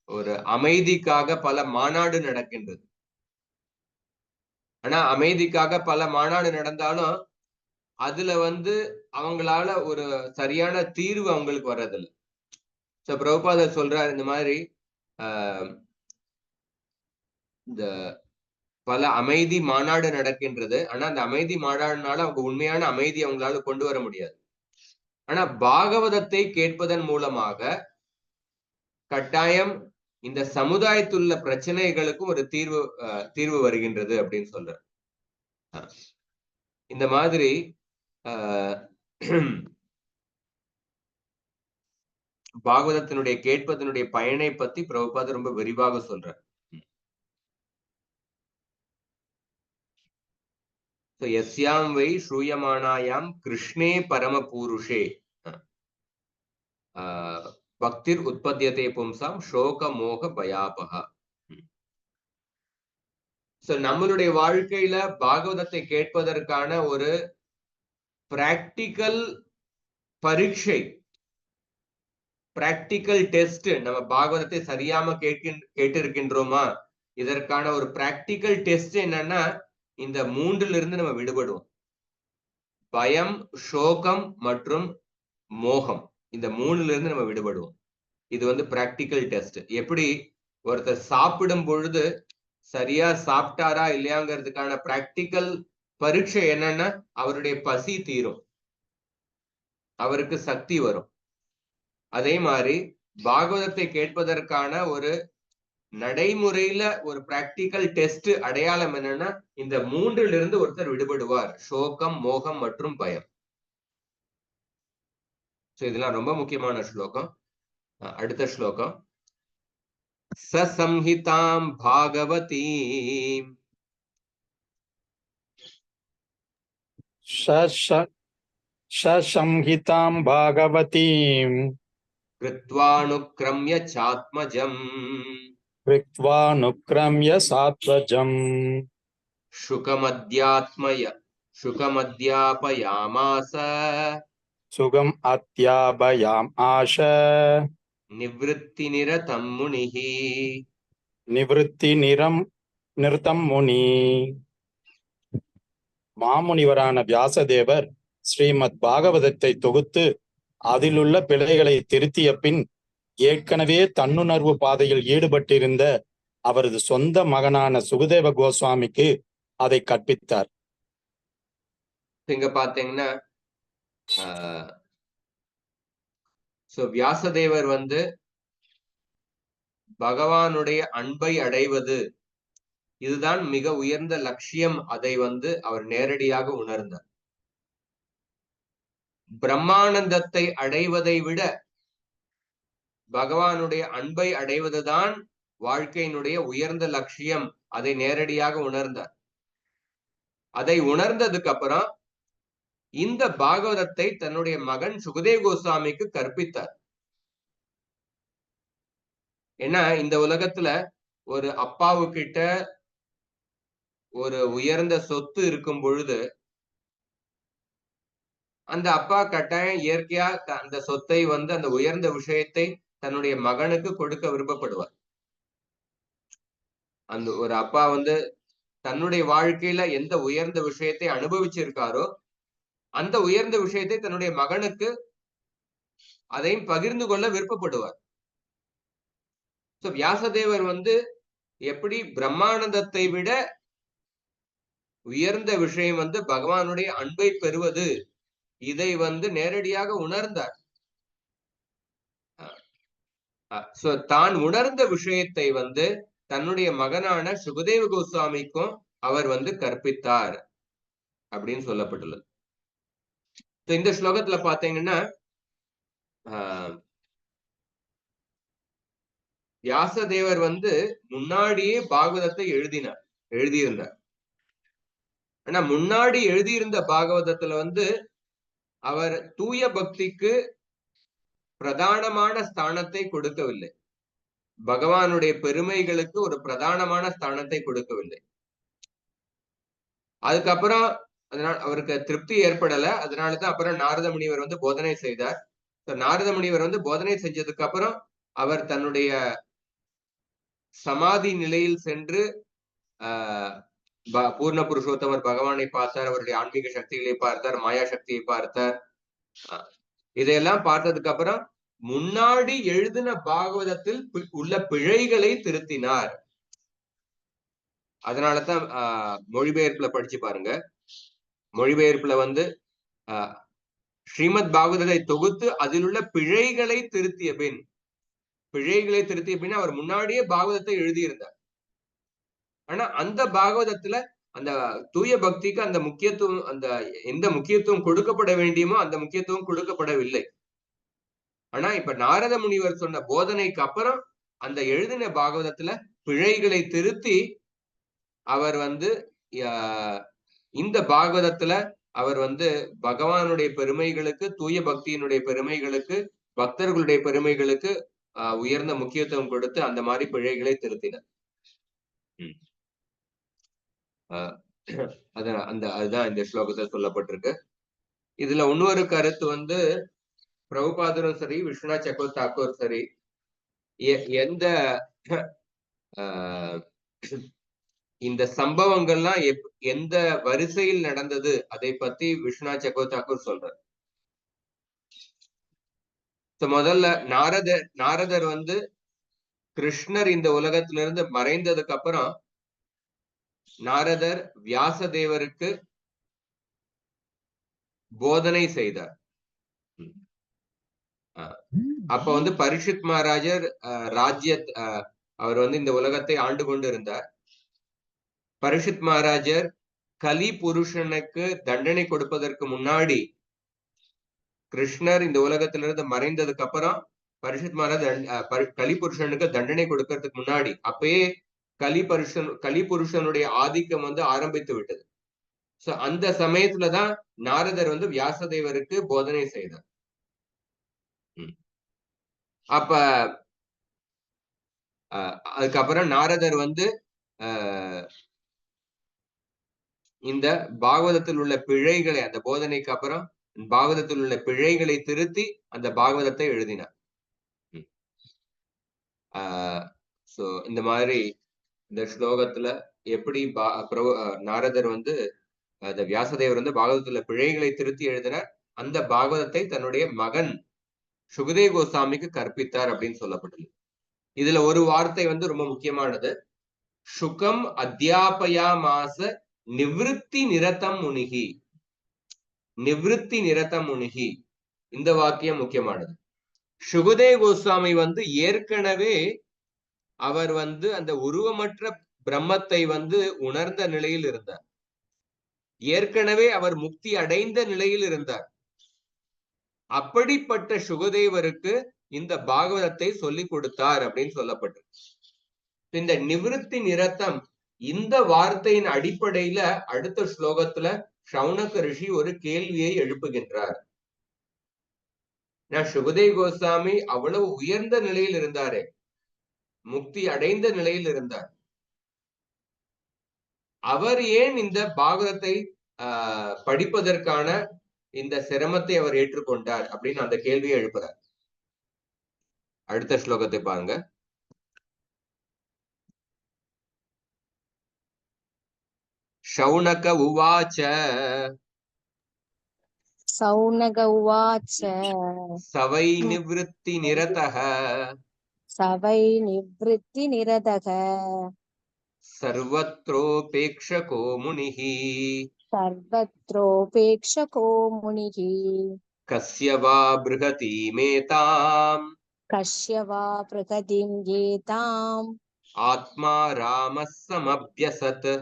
ஒரு அமைதிக்காக பல மாநாடு நடக்கின்றது. ஆனா அமைதிக்காக பல மாநாடு நடந்தாலும் அதுல வந்து அவங்களால ஒரு சரியான தீர்வு அவங்களுக்கு வர்றதில்லை. பிரபுபாதர் சொல்றாரு இந்த மாதிரி இந்த பல அமைதி மாநாடு நடக்கின்றது. ஆனா அந்த அமைதி மாநாடுனால அவங்க உண்மையான அமைதி அவங்களால கொண்டு வர முடியாது. ஆனா பாகவதத்தை கேட்பதன் மூலமாக கட்டாயம் இந்த சமுதாயத்தில் உள்ள பிரச்சனைகளுக்கும் ஒரு தீர்வு வருகின்றது அப்படின்னு சொல்ற. இந்த மாதிரி பாகவதத்தினுடைய கேட்பதனுடைய பயனை பத்தி பிரபுபாதர் ரொம்ப விரிவாக சொல்ற. யஸ்யாம் வை ஸ்ரூயமானாயாம் கிருஷ்ணே பரம பூருஷே பக்திர் உற்பத்தியதே பும்சாம் சோக மோக பயாபகா. நம்மளுடைய வாழ்க்கையில பாகவதத்தை கேட்பதற்கான ஒரு பிராக்டிக்கல் பரீட்சை, பிராக்டிக்கல் டெஸ்ட், நம்ம பாகவதத்தை சரியாம கேட்டிருக்கின்றோமா, இதற்கான ஒரு பிராக்டிக்கல் டெஸ்ட் என்னன்னா இந்த 3லிருந்து நம்ம விடுபடுவோம். பயம், சோகம் மற்றும் மோகம், இந்த 3லிருந்து நம்ம விடுபடுவோம். இது வந்து பிராக்டிக்கல் டெஸ்ட். எப்படி ஒருத்தர் சாப்பிடும் பொழுது சரியா சாப்பிட்டாரா இல்லையாங்கிறதுக்கான பிராக்டிக்கல் பரீட்சை என்னன்னா அவருடைய பசி தீரும், அவருக்கு சக்தி வரும். அதே மாதிரி பாகவதத்தை கேட்பதற்கான ஒரு நடைமுறையில ஒரு பிராக்டிக்கல் டெஸ்ட் அடையாளம் என்னன்னா இந்த 3லிருந்து ஒருத்தர் விடுபடுவார், சோகம், மோகம் மற்றும் பயம். இதெல்லாம் ரொம்ப முக்கியமான ஸ்லோகம். அடுத்த ஸ்லோகம். சம்ஹிதாம் பாகவதீம் சம்ஹிதாம் பாகவதீம் கிருத்வானுக்ரம்ய சாத்மஜம் சாத்வஜம் சுகமத்யாபயாமாஸ சுகம் அத்யாபயாம் ஆஷ நிவ்ருத்தி நிரதம் முனிஹி. நிவ்ருத்தி நிரம் நிருத்தம் முனி. மாமுனிவரான வியாசதேவர் ஸ்ரீமத் பாகவதத்தை தொகுத்து அதிலுள்ள பிழைகளை திருத்திய பின் ஏற்கனவே தன்னுணர்வு பாதையில் ஈடுபட்டிருந்த அவரது சொந்த மகனான சுகதேவ கோஸ்வாமிக்கு அதை கற்பித்தார். இங்க பாத்தீங்கன்னா வியாசதேவர் பகவானுடைய அன்பை அடைவது இதுதான் மிக உயர்ந்த லட்சியம். அதை அவர் நேரடியாக உணர்ந்தார். பிரம்மானந்தத்தை அடைவதை விட பகவானுடைய அன்பை அடைவதுதான் வாழ்க்கையினுடைய உயர்ந்த லட்சியம். அதை நேரடியாக உணர்ந்தார். அதை உணர்ந்ததுக்கு அப்புறம் இந்த பாகவதத்தை தன்னுடைய மகன் சுகதேவ கோஸ்வாமிக்கு கற்பித்தார். ஏன்னா இந்த உலகத்துல ஒரு அப்பாவுக்கிட்ட ஒரு உயர்ந்த சொத்து இருக்கும் பொழுது அந்த அப்பா கட்டாயம் இயற்கையா அந்த சொத்தை அந்த உயர்ந்த விஷயத்தை தன்னுடைய மகனுக்கு கொடுக்க விருப்பப்படுவார். அந்த ஒரு அப்பா தன்னுடைய வாழ்க்கையில எந்த உயர்ந்த விஷயத்தை அனுபவிச்சிருக்காரோ அந்த உயர்ந்த விஷயத்தை தன்னுடைய மகனுக்கு அதையும் பகிர்ந்து கொள்ள விருப்பப்படுவார். வியாசதேவர் எப்படி பிரம்மானந்தத்தை விட உயர்ந்த விஷயம் பகவானுடைய அன்பை பெறுவது, இதை நேரடியாக உணர்ந்தார். தான் உணர்ந்த விஷயத்தை தன்னுடைய மகனான சுகதேவ கோஸ்வாமிக்கும் அவர் கற்பித்தார் அப்படின்னு சொல்லப்பட்டுள்ளது. இந்த ஸ்லோகத்துல பாத்தீங்கன்னா வியாசதேவர் முன்னாடியே பாகவதத்தை எழுதியிருந்தார். ஆனா முன்னாடி எழுதியிருந்த பாகவதத்துல அவர் தூய பக்திக்கு பிரதானமான ஸ்தானத்தை கொடுக்கவில்லை. பகவானுடைய பெருமைகளுக்கு ஒரு பிரதானமான ஸ்தானத்தை கொடுக்கவில்லை. அதுக்கப்புறம் அதனால அவருக்கு திருப்தி ஏற்படல. அதனாலதான் அப்புறம் நாரத முனிவர் போதனை செய்தார். நாரத முனிவர் போதனை செஞ்சதுக்கு அப்புறம் அவர் தன்னுடைய சமாதி நிலையில் சென்று பூர்ண புருஷோத்தமர் பகவானை பார்த்தார். அவருடைய ஆன்மீக சக்திகளை பார்த்தார், மாயா சக்தியை பார்த்தார். இதையெல்லாம் பார்த்ததுக்கு அப்புறம் முன்னாடி எழுதின பாகவதத்தில் உள்ள பிழைகளை திருத்தினார். அதனாலதான் மொழிபெயர்ப்புல படிச்சு பாருங்க. மொழிபெயர்ப்புல ஸ்ரீமத் பாகவதத்தை தொகுத்து அதில் உள்ள பிழைகளை திருத்திய பின் அவர் முன்னாடியே பாகவதத்தை எழுதியிருந்தார். ஆனா அந்த பாகவதத்துல அந்த தூய பக்திக்கு அந்த முக்கியத்துவம், அந்த எந்த முக்கியத்துவம் கொடுக்கப்பட வேண்டியமோ அந்த முக்கியத்துவம் கொடுக்கப்படவில்லை. ஆனா இப்ப நாரத முனிவர் சொன்ன போதனைக்கு அப்புறம் அந்த எழுதின பாகவதத்துல பிழைகளை திருத்தி அவர் இந்த பாகவதத்துல அவர் பகவானுடைய பெருமைகளுக்கு, தூய பக்தியினுடைய பெருமைகளுக்கு, பக்தர்களுடைய பெருமைகளுக்கு உயர்ந்த முக்கியத்துவம் கொடுத்து அந்த மாதிரி பிழைகளை திருத்தினார். அதுதான் இந்த ஸ்லோகத்தில் சொல்லப்பட்டிருக்கு. இதுல இன்னொரு கருத்து பிரபுபாதரும் சரி, விஸ்வநாத் சக்கரவர்த்தி தாக்கூர் சரி, எந்த இந்த சம்பவங்கள்லாம் எந்த வரிசையில் நடந்தது அதை பத்தி விஸ்வநாத் சக்கரவர்த்தி தாக்கூர் சொல்றார். முதல்ல நாரதர் கிருஷ்ணர் இந்த உலகத்திலிருந்து மறைந்ததுக்கு அப்புறம் நாரதர் வியாசதேவருக்கு போதனை செய்தார். அப்ப பரீட்சித் மகாராஜர் அவர் இந்த உலகத்தை ஆண்டு கொண்டு இருந்தார். பரீட்சித் மகாராஜர் கலி புருஷனுக்கு தண்டனை கொடுப்பதற்கு முன்னாடி, கிருஷ்ணர் இந்த உலகத்திலிருந்து மறைந்ததுக்கு அப்புறம் பரீட்சித் மகாராஜ் கலி புருஷனுக்கு தண்டனை கொடுக்கறதுக்கு முன்னாடி அப்பயே கலி புருஷனுடைய ஆதிக்கம் ஆரம்பித்து விட்டது. சோ அந்த சமயத்துலதான் நாரதர் வியாசதேவருக்கு போதனை செய்தார். அப்ப அதுக்கப்புறம் நாரதர் இந்த பாகவதத்தில் உள்ள பிழைகளை, அந்த போதனைக்கு அப்புறம் பாகவதத்தில் உள்ள பிழைகளை திருத்தி அந்த பாகவதத்தை எழுதினார். சோ இந்த மாதிரி இந்த ஸ்லோகத்துல எப்படி நாரதர் வந்து அந்த வியாசதேவர் வந்து பாகவதத்துல பிழைகளை திருத்தி எழுதினார், அந்த பாகவதத்தை தன்னுடைய மகன் சுகதேவ கோஸ்வாமிக்கு கற்பித்தார் அப்படின்னு சொல்லப்பட்டது. இதுல ஒரு வார்த்தை வந்து ரொம்ப முக்கியமானது. சுகம் அத்தியாபயா மாச நிவிருத்தி நிரதம் முனிகி. நிவிருத்தி நிரதம் முனிகி, இந்த வாக்கியம் முக்கியமானது. சுகதேவ கோஸ்வாமி வந்து ஏற்கனவே அவர் வந்து அந்த உருவமற்ற பிரம்மத்தை வந்து உணர்ந்த நிலையில் இருந்தார். ஏற்கனவே அவர் முக்தி அடைந்த நிலையில் இருந்தார். அப்படிப்பட்ட சுகதேவருக்கு இந்த பாகவதத்தை சொல்லிக் கொடுத்தார் அப்படின்னு சொல்லப்பட்டது. இந்த நிவிருத்தி நிரத்தம், இந்த வார்த்தையின் அடிப்படையில அடுத்த ஸ்லோகத்துல சௌனக ரிஷி ஒரு கேள்வியை எழுப்புகின்றார். சுகதேவ கோஸ்வாமி அவ்வளவு உயர்ந்த நிலையில் இருந்தாரே, முக்தி அடைந்த நிலையில் இருந்தார், அவர் ஏன் இந்த பாகவதத்தை படிப்பதற்கான இந்த சிரமத்தை அவர் ஏற்றுக்கொண்டார் அப்படின்னு அந்த கேள்வியை எழுப்புறார். அடுத்த ஸ்லோகத்தை பாருங்க. சௌனக உவாச்ச சௌனக உவாச்ச சவை நிவிருத்தி நிரதः சவை நிவ்ருத்தி நிரதக சர்வத்ரோபேக்ஷகோ முனிः சர்வத்ரோபேக்ஷகோ முனிகி கஸ்ய வா ப்ருஹதீமேதாம் கஷ்ய வா பிரகதிம் ஏதாம் ஆத்மா ராமஸ் சமப்யசத்.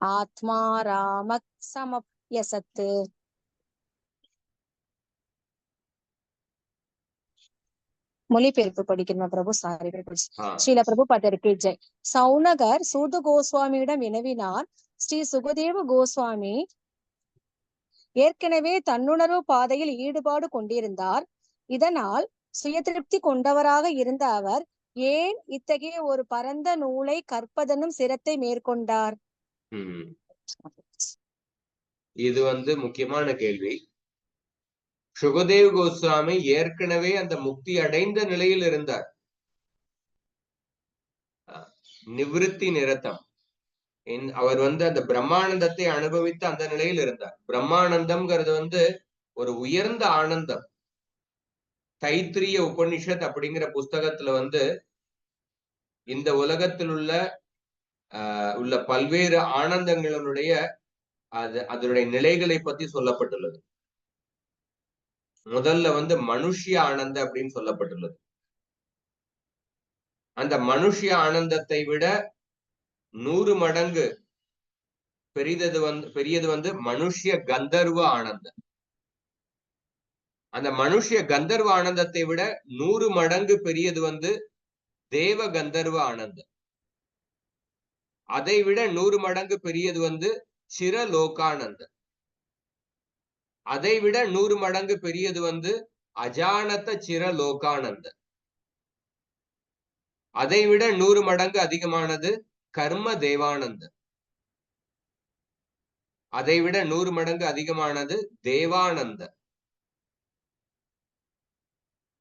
ஆத்மா ராமக் சமப்யசத். மொழிபெயர்ப்பு படிக்கணுமா பிரபு? சாரி பிரபு. ஸ்ரீல பிரபுபாதருக்கு ஜெய். சௌனகர் சூத கோஸ்வாமியிடம் வினவினார். ஸ்ரீ சுகதேவ கோஸ்வாமி ஏற்கனவே தன்னுணர்வு பாதையில் ஈடுபாடு கொண்டிருந்தார். இதனால் சுய திருப்தி கொண்டவராக இருந்த அவர் ஏன் இத்தகைய ஒரு பரந்த நூலை கற்பதனும் சிரத்தை மேற்கொண்டார்? இது வந்து முக்கியமான கேள்வி. சுகதேவ கோஸ்வாமி ஏற்கனவே அந்த முக்தி அடைந்த நிலையில் இருந்தார். நிவிருத்தி நிரத்தம், அவர் வந்து அந்த பிரம்மானந்தத்தை அனுபவித்த அந்த நிலையில் இருந்தார். பிரம்மானந்தம்ங்கிறது வந்து ஒரு உயர்ந்த ஆனந்தம். தைத்திரிய உபனிஷத் அப்படிங்கிற புஸ்தகத்துல வந்து இந்த உலகத்தில் உள்ள பல்வேறு ஆனந்தங்களினுடைய அதனுடைய நிலைகளை பத்தி சொல்லப்பட்டுள்ளது. முதல்ல வந்து மனுஷ்ய ஆனந்த அப்படின்னு சொல்லப்பட்டுள்ளது. அந்த மனுஷ்ய ஆனந்தத்தை விட 100 மடங்கு பெரியது வந்து மனுஷ்ய கந்தர்வ ஆனந்தம். அந்த மனுஷ்ய கந்தர்வ ஆனந்தத்தை விட 100 மடங்கு பெரியது வந்து தேவ கந்தர்வ ஆனந்தம். அதை விட 100 மடங்கு பெரியது வந்து சிரலோகானந்தம். அதை விட 100 மடங்கு பெரியது வந்து அஜானத சிரலோகானந்தம். அதை விட 100 மடங்கு அதிகமானது கர்ம தேவானந்தம். அதை விட 100 மடங்கு அதிகமானது தேவானந்த.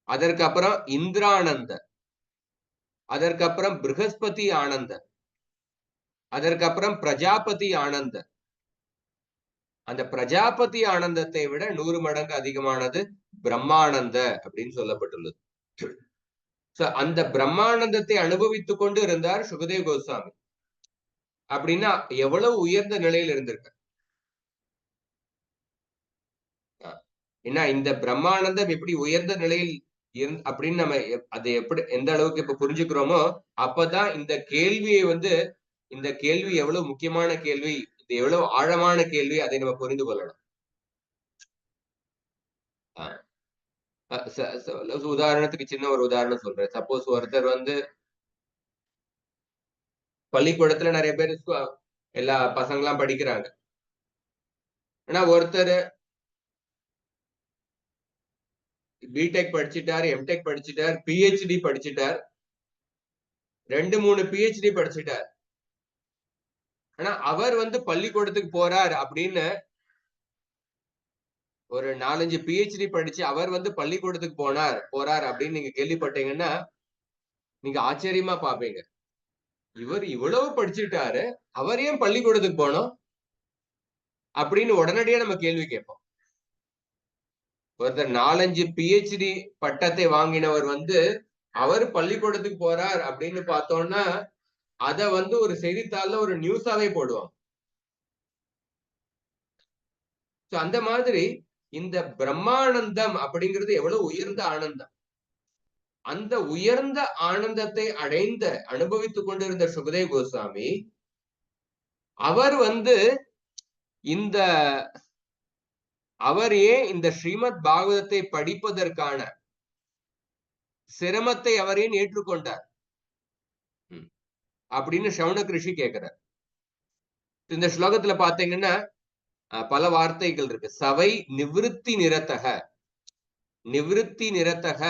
அதற்கு அப்புறம் இந்திரானந்த. அதற்கு அப்புறம் ப்ரஹஸ்பதி ஆனந்த. அதற்கு அப்புறம் பிரஜாபதி ஆனந்த. அந்த பிரஜாபதி ஆனந்தத்தை விட 100 மடங்கு அதிகமானது பிரம்மானந்த அப்படின்னு சொல்லப்பட்டுள்ளது. அந்த பிரம்மானந்தத்தை அனுபவித்துக் கொண்டு இருந்தார் சுகதேவ கோஸ்வாமி. அப்படின்னா எவ்வளவு உயர்ந்த நிலையில் இருந்திருக்க. ஏன்னா இந்த பிரம்மானந்தம் எப்படி உயர்ந்த நிலையில் அப்படின்னு நம்ம அதை எப்படி எந்த அளவுக்கு இப்ப புரிஞ்சுக்கிறோமோ அப்பதான் இந்த கேள்வியை வந்து, இந்த கேள்வி எவ்வளவு முக்கியமான கேள்வி, இது எவ்வளவு ஆழமான கேள்வி, அதை நம்ம புரிந்து கொள்ளலாம். உதாரணத்துக்கு சின்ன ஒரு உதாரணம் சொல்றேன். சப்போஸ் ஒருத்தர் வந்து பள்ளிக்கூடத்துல நிறைய பேர் எல்லா பசங்களாம் படிக்கிறாங்க. ஆனா ஒருத்தர் பிடெக் படிச்சுட்டார், எம்டெக் படிச்சுட்டார், பிஹெச்டி படிச்சுட்டார், 2-3 பிஹெச்டி படிச்சுட்டார். ஆனா அவர் வந்து பள்ளிக்கூடத்துக்கு போறார் அப்படின்னு, ஒரு 4-5 பிஹெச்டி படிச்சு அவர் வந்து பள்ளிக்கூடத்துக்கு போறார் அப்படின்னு நீங்க கேள்விப்பட்டீங்கன்னா நீங்க ஆச்சரியமா பாப்பீங்க. இவர் இவ்வளவு படிச்சுட்டாரு, அவர் ஏன் பள்ளிக்கூடத்துக்கு போனோம் அப்படின்னு உடனடியா நம்ம கேள்வி கேட்போம். ஒருத்தர் 4-5 PhD பட்டத்தை வாங்கினவர் அவர் பள்ளிக்கூடத்துக்கு போறார் அப்படின்னு பார்த்தோம்னா அத ஒரு செய்தித்தாள்ல ஒரு நியூஸாவே போடுவாங்க. அந்த மாதிரி இந்த பிரம்மானந்தம் அப்படிங்கிறது எவ்வளவு உயர்ந்த ஆனந்தம். அந்த உயர்ந்த ஆனந்தத்தை அனுபவித்துக் கொண்டிருந்த சுகதேவ கோஸ்வாமி அவர் அவர் ஏன் இந்த ஸ்ரீமத் பாகவதத்தை படிப்பதற்கான சிரமத்தை அவர் ஏன் ஏற்றுக்கொண்டார் அப்படின்னு சவுனக் ரிஷி கேட்கிறார். இந்த ஸ்லோகத்துல பாத்தீங்கன்னா பல வார்த்தைகள் இருக்கு. சவை நிவிருத்தி நிரத்தக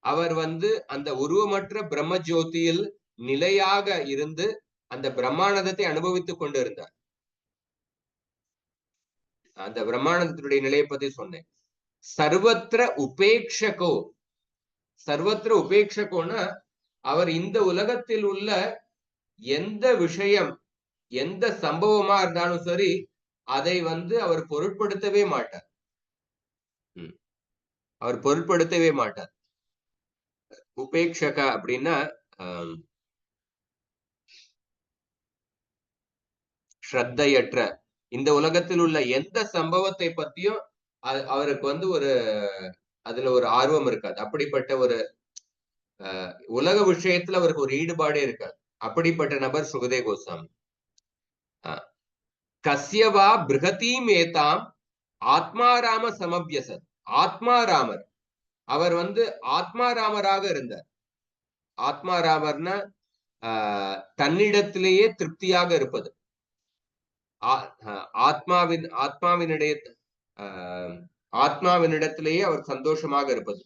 அவர் அந்த உருவமற்ற பிரம்ம ஜோதியில் நிலையாக இருந்து அந்த பிரம்மானந்தத்தை அனுபவித்துக் கொண்டு இருந்தார். அந்த பிரம்மானந்தத்தினுடைய நிலையை பத்தி சொன்னேன். சர்வத்திர உபேட்சகோன்னா அவர் இந்த உலகத்தில் உள்ள எந்த விஷயம் எந்த சம்பவமா இருந்தாலும் சரி அதை அவர் பொருட்படுத்தவே மாட்டார். உபேட்சக அப்படின்னா ஸ்ரத்தையற்ற, இந்த உலகத்தில் உள்ள எந்த சம்பவத்தை பத்தியும் அவருக்கு அதுல ஒரு ஆர்வம் இருக்காது. அப்படிப்பட்ட ஒரு உலக விஷயத்துல அவருக்கு ஒரு ஈடுபாடே இருக்காது. அப்படிப்பட்ட நபர் சுகதேவ கோஸ்வாமி. கஸ்யவா பிருகதீம் ஏதாம் ஆத்மாராம சமபியசத். ஆத்மாராமர் அவர் ஆத்மாராமராக இருந்தார். ஆத்மாராமர்னா தன்னிடத்திலேயே திருப்தியாக இருப்பது. ஆத்மாவினிடத்திலேயே அவர் சந்தோஷமாக இருப்பது.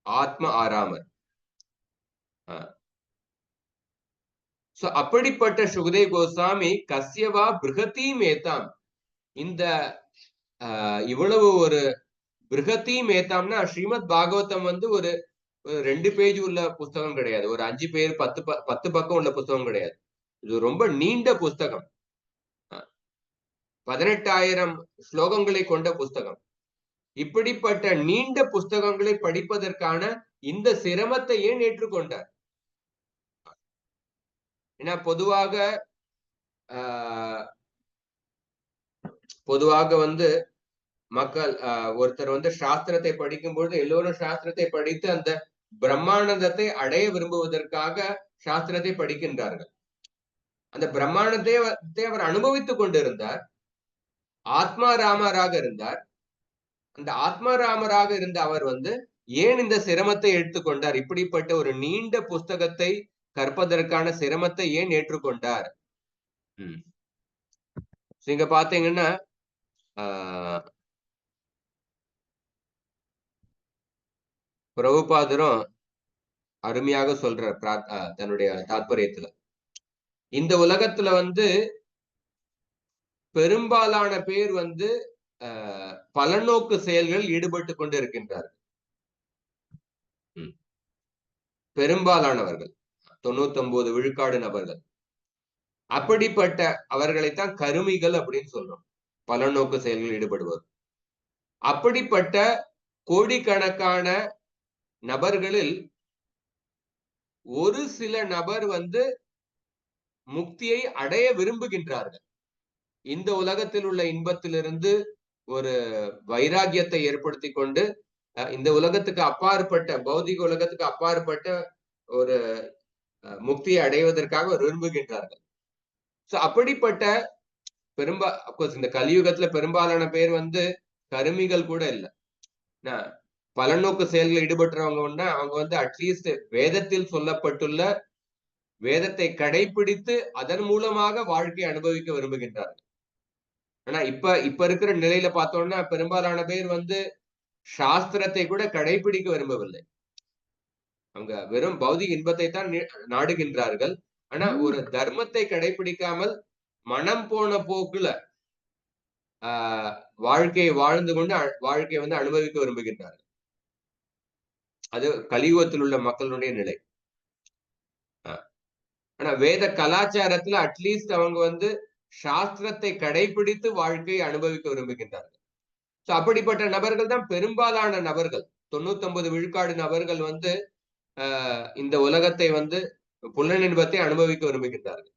ஆத்ம ஆராமர். அப்படிப்பட்ட சுகதேவ கோஸ்வாமி கஸ்யவா பிருகதி மேத்தாம், இந்த இவ்வளவு ஒரு பிருகதி மேத்தாம்னா ஸ்ரீமத் பாகவதம் ஒரு 2 பேஜ் உள்ள புஸ்தகம் கிடையாது. ஒரு 5 பேர் 10 பக்கம் உள்ள புஸ்தகம் கிடையாது. இது ரொம்ப நீண்ட புஸ்தகம். 18,000 ஸ்லோகங்களை கொண்ட புஸ்தகம். இப்படிப்பட்ட நீண்ட புஸ்தகங்களை படிப்பதற்கான இந்த சிரமத்தை ஏன் ஏற்றுக்கொண்டார்? ஏன்னா பொதுவாக மக்கள் ஒருத்தர் சாஸ்திரத்தை படிக்கும் பொழுது எல்லோரும் சாஸ்திரத்தை படித்து அந்த பிரம்மானந்தத்தை அடைய விரும்புவதற்காக சாஸ்திரத்தை படிக்கின்றார்கள். அந்த பிரம்மானந்தத்தை அவர் அனுபவித்துக் கொண்டிருந்தார். ஆத்மாராமராக இருந்தார். அந்த ஆத்மாராமராக இருந்த அவர் ஏன் இந்த சிரமத்தை எடுத்துக்கொண்டார்? இப்படிப்பட்ட ஒரு நீண்ட புஸ்தகத்தை கற்பதற்கான சிரமத்தை ஏன் ஏற்றுக்கொண்டார்? இங்க பாத்தீங்கன்னா பிரபுபாதரும் அருமையாக சொல்றார் தன்னுடைய தாத்பரியத்துல. இந்த உலகத்துல பெரும்பாலான பேர் பலநோக்கு செயல்கள் ஈடுபட்டு கொண்டு இருக்கின்றார்கள். பெரும்பாலானவர்கள் 99 விழுக்காடு நபர்கள். அப்படிப்பட்ட அவர்களைத்தான் கருமிகள் அப்படின்னு சொல்றோம். பலநோக்கு செயல்கள் ஈடுபடுவர். அப்படிப்பட்ட கோடிக்கணக்கான நபர்களில் ஒரு சில நபர் முக்தியை அடைய விரும்புகின்றார்கள். இந்த உலகத்தில் உள்ள இன்பத்திலிருந்து ஒரு வைராகியத்தை ஏற்படுத்தி கொண்டு இந்த உலகத்துக்கு அப்பாற்பட்ட, பௌதிக உலகத்துக்கு அப்பாற்பட்ட ஒரு முக்தியை அடைவதற்காக விரும்புகின்றார்கள். அப்படிப்பட்ட இந்த கலியுகத்துல பெரும்பாலான பேர் கருமிகள் கூட இல்லை. பலநோக்கு செயல்கள் ஈடுபட்டுறவங்க அவங்க அட்லீஸ்ட் வேதத்தில் சொல்லப்பட்டுள்ள வேதத்தை கடைபிடித்து அதன் மூலமாக வாழ்க்கையை அனுபவிக்க விரும்புகின்றார்கள். ஆனா இப்ப இருக்கிற நிலையில பார்த்தோம்னா பெரும்பாலான பேர் சாஸ்திரத்தை கூட கடைபிடிக்க விரும்பவில்லை. அவங்க வெறும் பௌதிக இன்பத்தை தான் நாடுகின்றார்கள். ஆனா ஒரு தர்மத்தை கடைபிடிக்காமல் மனம் போன போக்குல வாழ்க்கையை வாழ்ந்து கொண்டு வாழ்க்கையை அனுபவிக்க விரும்புகின்றார்கள். அது கலியுகத்தில் உள்ள மக்களுடைய நிலை. ஆனா வேத கலாச்சாரத்துல அட்லீஸ்ட் அவங்க வந்து சாஸ்திரத்தை கடைபிடித்து வாழ்க்கையை அனுபவிக்க விரும்புகின்றார்கள். சோ அப்படிப்பட்ட நபர்கள் தான் பெரும்பாலான நபர்கள், 99 விழுக்காடு நபர்கள் வந்து இந்த உலகத்தை வந்து புலனின்பத்தை அனுபவிக்க விரும்புகின்றார்கள்.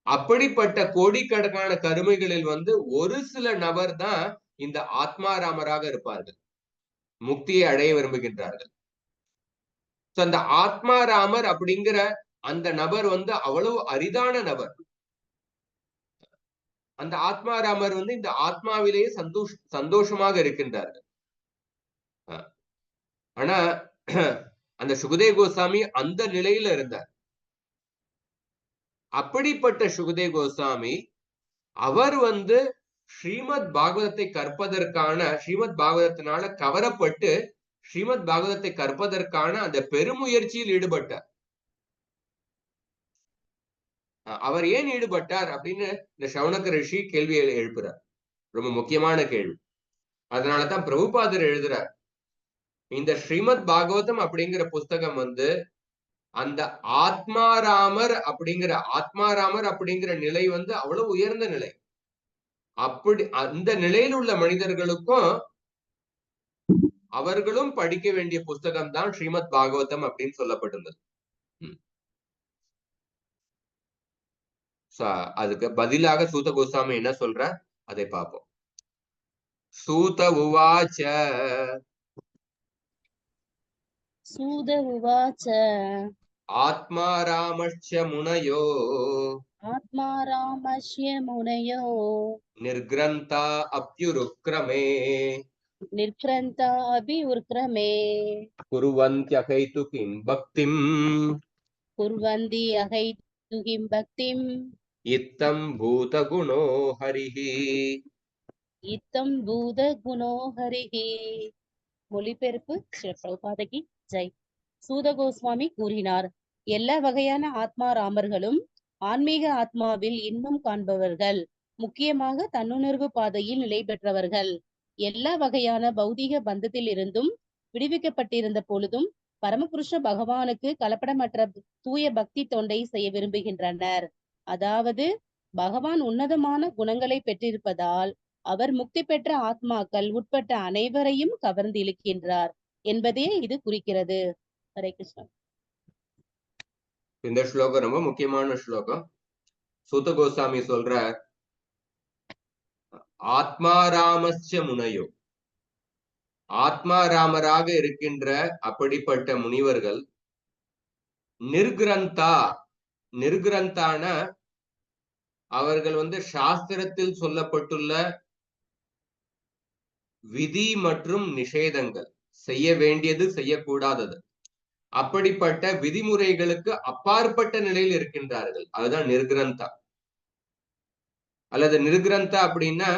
அப்படிப்பட்ட கோடிக்கணக்கான கருமைகளில் வந்து ஒரு சில நபர் தான் இந்த ஆத்மாராமராக இருப்பார்கள், முக்தியை அடைய விரும்புகின்றார்கள். அந்த ஆத்மாராமர் அப்படிங்கிற அந்த நபர் வந்து அவ்வளவு அரிதான நபர். அந்த ஆத்மாராமர் வந்து இந்த ஆத்மாவிலேயே சந்தோஷமாக இருக்கின்றார்கள். ஆனா அந்த சுகதேவ் கோஸ்வாமி அந்த நிலையில இருந்தார். அப்படிப்பட்ட சுகதேவ் கோஸ்வாமி அவர் வந்து ஸ்ரீமத் பாகவதத்தை கற்பதற்கான, ஸ்ரீமத் பாகவதத்தினால கவரப்பட்டு ஸ்ரீமத் பாகவதத்தை கற்பதற்கான அந்த பெருமுயற்சியில் ஈடுபட்டார். அவர் ஏன் ஈடுபட்டார் அப்படின்னு இந்த சவுனக ரிஷி கேள்வி எழுப்புறார். ரொம்ப முக்கியமான கேள்வி. அதனாலதான் பிரபுபாதர் எழுதுறார், இந்த ஸ்ரீமத் பாகவதம் அப்படிங்கிற புஸ்தகம் வந்து அந்த ஆத்மாராமர் அப்படிங்கிற நிலை வந்து அவ்வளவு உயர்ந்த நிலை. அப்படி அந்த நிலையில் உள்ள மனிதர்களுக்கும் அவர்களும் படிக்க வேண்டிய புஸ்தகம் தான் ஸ்ரீமத் பாகவதம் அப்படின்னு சொல்லப்பட்டுள்ளது. அதுக்கு பதிலாக சூத கோஸ்வாமி என்ன சொல்ற அதை பார்ப்போம். சூத உவாச்ச ஆத்மாராமஸ்ய முனயோ நிர்க்ரந்தா அப்யுருக்ரமே குர்வந்த்யகைது கிம் பக்திம் இத்தம் பூதகுணோ ஹரிஹி. மொழிபெயர்ப்பு ஸ்ரீ பிரபுபாதகி ஜெய். சூத கோஸ்வாமி கூறினார், எல்லா வகையான ஆத்மாராமர்களும் ஆன்மீக ஆத்மாவில் இன்பம் காண்பவர்கள், முக்கியமாக தன்னுணர்வு பாதையில் நிலை பெற்றவர்கள். எல்லா வகையான பௌதீக பந்தத்தில் இருந்தும் விடுவிக்கப்பட்டிருந்த பொழுதும் பரமபுருஷ பகவானுக்கு கலப்படமற்ற தூய பக்தி தொண்டை செய்ய விரும்புகின்றனர். அதாவது பகவான் உன்னதமான குணங்களை பெற்றிருப்பதால் அவர் முக்தி பெற்ற ஆத்மாக்கள் உட்பட்ட அனைவரையும் கவர்ந்து இழுக்கின்றார் என்பதே இது குறிக்கிறது. ஹரே கிருஷ்ணா. இந்த ஸ்லோகம் ரொம்ப முக்கியமான ஸ்லோகம். சூத கோஸ்வாமி சொல்ற, ஆத்மாராமஸ்ய முனையோ, ஆத்மாராமராக இருக்கின்ற அப்படிப்பட்ட முனிவர்கள் நிர்கிரந்தான அவர்கள் வந்து சாஸ்திரத்தில் சொல்லப்பட்டுள்ள விதி மற்றும் நிஷேதங்கள், செய்ய வேண்டியது செய்யக்கூடாதது, அப்படிப்பட்ட விதிமுறைகளுக்கு அப்பாற்பட்ட நிலையில் இருக்கின்றார்கள். அதுதான் நிர்கிரந்தா. அல்லது நிர்கிரந்தா அப்படின்னா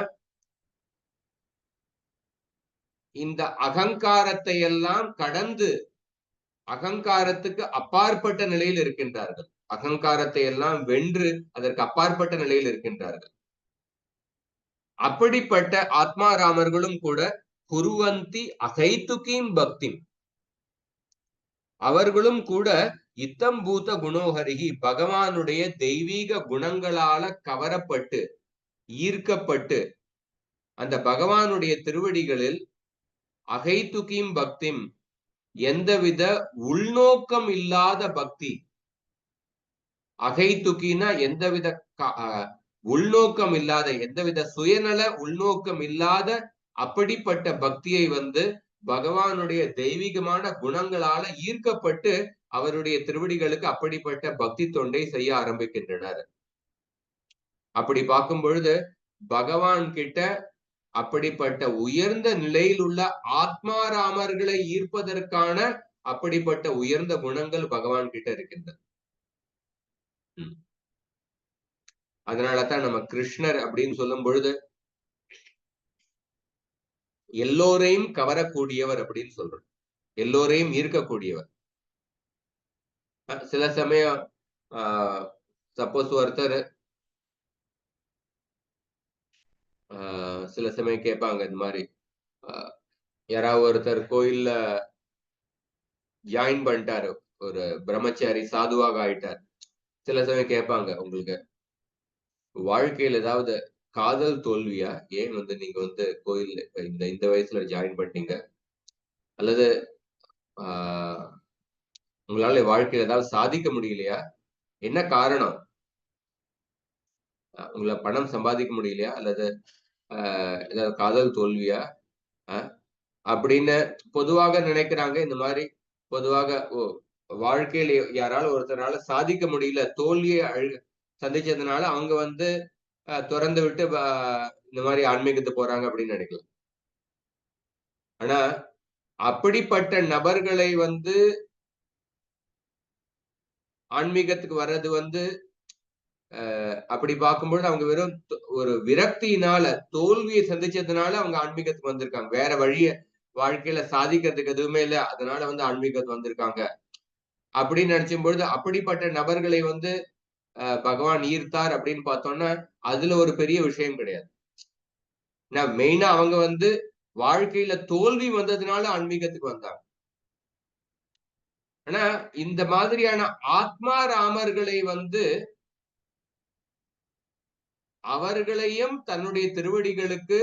இந்த அகங்காரத்தை எல்லாம் கடந்து அகங்காரத்துக்கு அப்பாற்பட்ட நிலையில் இருக்கின்றார்கள். அகங்காரத்தை எல்லாம் வென்று அதற்கு அப்பாற்பட்ட நிலையில் இருக்கின்றார்கள். அப்படிப்பட்ட ஆத்மாராமர்களும் கூட குருவந்தி அகைத்துகீம் பக்தி, அவர்களும் கூட இத்தம் பூத குணோஹரிகி, பகவானுடைய தெய்வீக குணங்களால கவரப்பட்டு ஈர்க்கப்பட்டு அந்த பகவானுடைய திருவடிகளில் அகைத்துகீம் பக்திம், எந்தவித உள்நோக்கம் இல்லாத பக்தி. அகைத்துக்கினா எந்தவித உள்நோக்கம் இல்லாத, எந்தவித சுயநல உள்நோக்கம் இல்லாத அப்படிப்பட்ட பக்தியை வந்து பகவானுடைய தெய்வீகமான குணங்களால ஈர்க்கப்பட்டு அவருடைய திருவடிகளுக்கு அப்படிப்பட்ட பக்தி தொண்டை செய்ய ஆரம்பிக்கின்றனர். அப்படி பார்க்கும் பொழுது பகவான் கிட்ட அப்படிப்பட்ட உயர்ந்த நிலையில் உள்ள ஆத்மாராமர்களை ஈர்ப்பதற்கான அப்படிப்பட்ட உயர்ந்த குணங்கள் பகவான் கிட்ட இருக்கின்றன. அதனாலதான் நம்ம கிருஷ்ணர் அப்படின்னு சொல்லும் பொழுது எல்லோரையும் கவரக்கூடியவர் அப்படின்னு சொல்றோம், எல்லோரையும் ஈர்க்கக்கூடியவர். சில சமயம் சப்போஸ் ஒருத்தர் சில சமயம் கேட்பாங்க, இந்த மாதிரி யாராவது ஒருத்தர் கோயில்ல ஜாயின் பண்ணிட்டாரு, ஒரு பிரம்மச்சாரி சாதுவாக ஆயிட்டார், சில சமயம் கேட்பாங்க, உங்களுக்கு வாழ்க்கையில் ஏதாவது காதல் தோல்வியா, ஏன் வந்து நீங்க வந்து கோயில் இந்த இந்த வயசுல ஜாயின் பண்ணிட்டீங்க, அல்லது உங்களால வாழ்க்கையில ஏதாவது சாதிக்க முடியலையா, என்ன காரணம், உங்களை பணம் சம்பாதிக்க முடியலையா, அல்லது ஏதாவது காதல் தோல்வியா அப்படின்னு பொதுவாக நினைக்கிறாங்க. இந்த மாதிரி பொதுவாக வாழ்க்கையில யாராலும் ஒருத்தரால சாதிக்க முடியல, தோல்வியை சந்திச்சதுனால அவங்க வந்து திறந்து விட்டு இந்த மாதிரி ஆன்மீகத்துக்கு போறாங்க அப்படின்னு நினைக்கலாம். ஆனா அப்படிப்பட்ட நபர்களை வந்து ஆன்மீகத்துக்கு வர்றது வந்து அப்படி பார்க்கும்பொழுது அவங்க வெறும் ஒரு விரக்தியினால, தோல்வியை சந்திச்சதுனால அவங்க ஆன்மீகத்துக்கு வந்திருக்காங்க. வேற வழிய வாழ்க்கையில சாதிக்கிறதுக்கு எதுவுமே இல்லை, அதனால வந்து ஆன்மீகத்துக்கு வந்திருக்காங்க அப்படின்னு நினைச்சும் பொழுது, அப்படிப்பட்ட நபர்களை வந்து பகவான் ஈர்த்தார் அப்படின்னு பார்த்தோம்னா அதுல ஒரு பெரிய விஷயம் கிடையாது. மெயினா அவங்க வந்து வாழ்க்கையில தோல்வி வந்ததுனால ஆன்மீகத்துக்கு வந்தாங்க. ஆனா இந்த மாதிரியான ஆத்மா ராமர்களை வந்து அவர்களையும் தன்னுடைய திருவடிகளுக்கு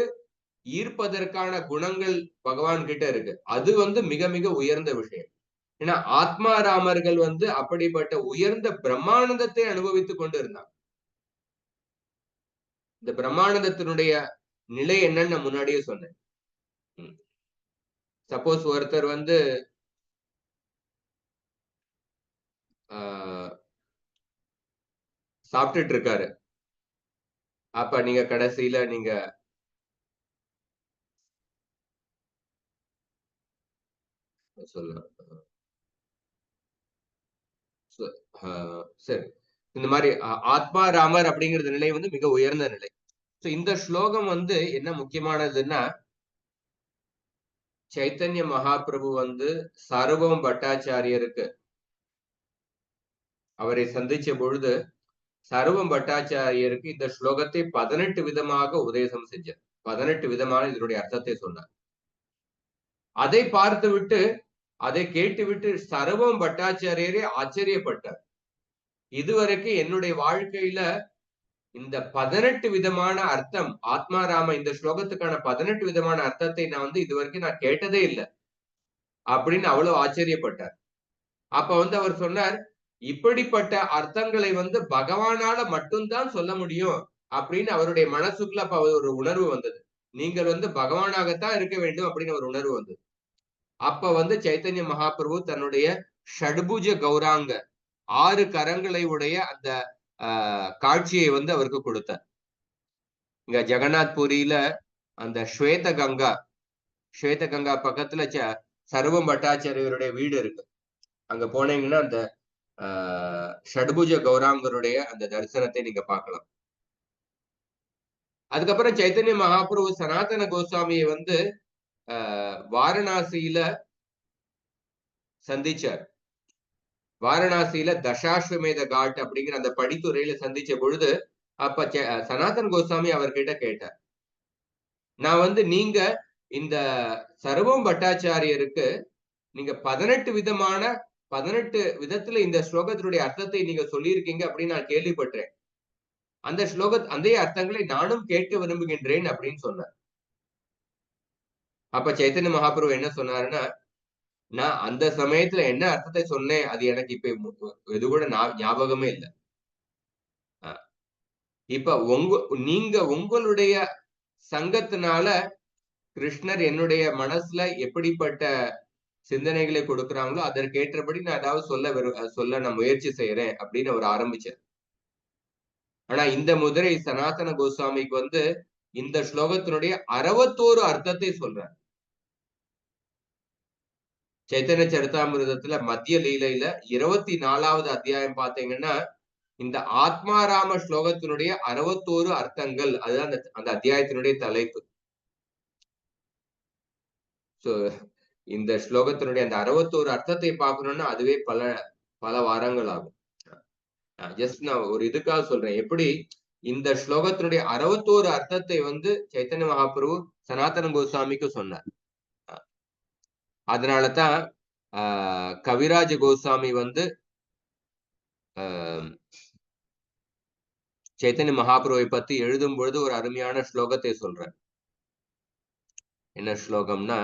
ஈர்ப்பதற்கான குணங்கள் பகவான் கிட்ட இருக்கு. அது வந்து மிக மிக உயர்ந்த விஷயம். ஏன்னா ஆத்மா ராமர்கள் வந்து அப்படிப்பட்ட உயர்ந்த பிரம்மானந்தத்தை அனுபவித்துக் கொண்டு இருந்தாங்க. இந்த பிரம்மானந்தத்தினுடைய நிலை என்னன்னு நான் முன்னாடியே சொன்னேன். சப்போஸ் ஒருத்தர் வந்து சாப்பிட்டுட்டு இருக்காரு, அப்ப நீங்க கடைசியில நீங்க சொல்லலாம். சரி, இந்த மாதிரி ஆத்மா ராமர் அப்படிங்கிறது நிலை வந்து மிக உயர்ந்த நிலை. இந்த ஸ்லோகம் வந்து என்ன முக்கியமானதுன்னா, சைத்தன்ய மகாபிரபு வந்து சர்வம் பட்டாச்சாரியருக்கு அவரை சந்திச்ச பொழுது சர்வம் பட்டாச்சாரியருக்கு இந்த ஸ்லோகத்தை 18 விதமாக உபதேசம் செஞ்சார். 18 விதமான இதனுடைய அர்த்தத்தை சொன்னார். அதை பார்த்து விட்டு, அதை கேட்டுவிட்டு சர்வம் பட்டாச்சாரியரே ஆச்சரியப்பட்டார். இதுவரைக்கும் என்னுடைய வாழ்க்கையில இந்த 18 விதமான அர்த்தம், ஆத்மாராம இந்த ஸ்லோகத்துக்கான 18 விதமான அர்த்தத்தை நான் வந்து இதுவரைக்கும் நான் கேட்டதே இல்லை அப்படின்னு அவ்வளவு ஆச்சரியப்பட்டார். அப்ப வந்து அவர் சொன்னார், இப்படிப்பட்ட அர்த்தங்களை வந்து பகவானால மட்டும்தான் சொல்ல முடியும் அப்படின்னு அவருடைய மனசுக்குள்ள அப்ப ஒரு உணர்வு வந்தது. நீங்கள் வந்து பகவானாகத்தான் இருக்க வேண்டும் அப்படின்னு ஒரு உணர்வு வந்தது. அப்ப வந்து சைத்தன்ய மகாபிரபு தன்னுடைய ஷட்புஜ கௌராங்க 6 கரங்களை உடைய அந்த காட்சியை வந்து அவருக்கு கொடுத்தார். இங்க ஜெகநாத் புரியில அந்த ஸ்வேத கங்கா பக்கத்துல சர்வம் பட்டாச்சாரியருடைய வீடு இருக்கு. அங்க போனீங்கன்னா அந்த ஷட்புஜ கௌராங்கருடைய அந்த தரிசனத்தை நீங்க பார்க்கலாம். அதுக்கப்புறம் சைத்தன்ய மகாபிரபு சனாதன கோஸ்வாமியை வந்து வாரணாசியில சந்திச்சார். வாரணாசியில தசாஸ்வமேத காட் அப்படிங்கிற அந்த படித்துறையில சந்திச்ச பொழுது அப்ப சனாதன் கோஸ்வாமி அவர்கிட்ட கேட்டார், நான் வந்து நீங்க இந்த சர்வம் பட்டாச்சாரியருக்கு நீங்க 18 விதத்துல இந்த ஸ்லோகத்தினுடைய அர்த்தத்தை நீங்க சொல்லியிருக்கீங்க அப்படின்னு நான் கேள்விப்பட்டேன். அந்த அதே அர்த்தங்களை நானும் கேட்க விரும்புகின்றேன் அப்படின்னு சொன்னார். அப்ப சைத்தன்ய மகாபிரபு என்ன சொன்னாருன்னா, நான் அந்த சமயத்துல என்ன அர்த்தத்தை சொன்னேன் அது எனக்கு இப்ப எது கூட ஞாபகமே இல்லை. இப்ப நீங்க உங்களுடைய சங்கத்தினால கிருஷ்ணர் என்னுடைய மனசுல எப்படிப்பட்ட சிந்தனைகளை கொடுக்கிறாங்களோ அதற்கேற்றபடி நான் ஏதாவது சொல்ல நான் முயற்சி செய்யறேன் அப்படின்னு அவர் ஆரம்பிச்சார். ஆனா இந்த முதிரை சனாதன கோஸ்வாமிக்கு வந்து இந்த ஸ்லோகத்தினுடைய 61 அர்த்தத்தை சொல்றார். சைத்தன்ய சரிதாமிர்தத்துல மத்திய லீலையில 24வது அத்தியாயம் பாத்தீங்கன்னா இந்த ஆத்மாராம ஸ்லோகத்தினுடைய 61 அர்த்தங்கள், அதுதான் அந்த அத்தியாயத்தினுடைய தலைப்பு. சோ இந்த ஸ்லோகத்தினுடைய அந்த 61 அர்த்தத்தை பார்க்கணும்னா அதுவே பல வாரங்கள் ஆகும். ஜஸ்ட் நான் ஒரு இதுக்காக சொல்றேன், எப்படி இந்த ஸ்லோகத்தினுடைய 61 அர்த்தத்தை வந்து சைத்தன்ய மகாபிரபு சனாதன கோஸ்வாமிக்கு சொன்னார். அதனாலதான் கவிராஜ கோஸ்வாமி வந்து சைத்தன்ய மகாபிரபுவை பத்தி எழுதும் பொழுது ஒரு அருமையான ஸ்லோகத்தை சொல்ற. என்ன ஸ்லோகம்னா,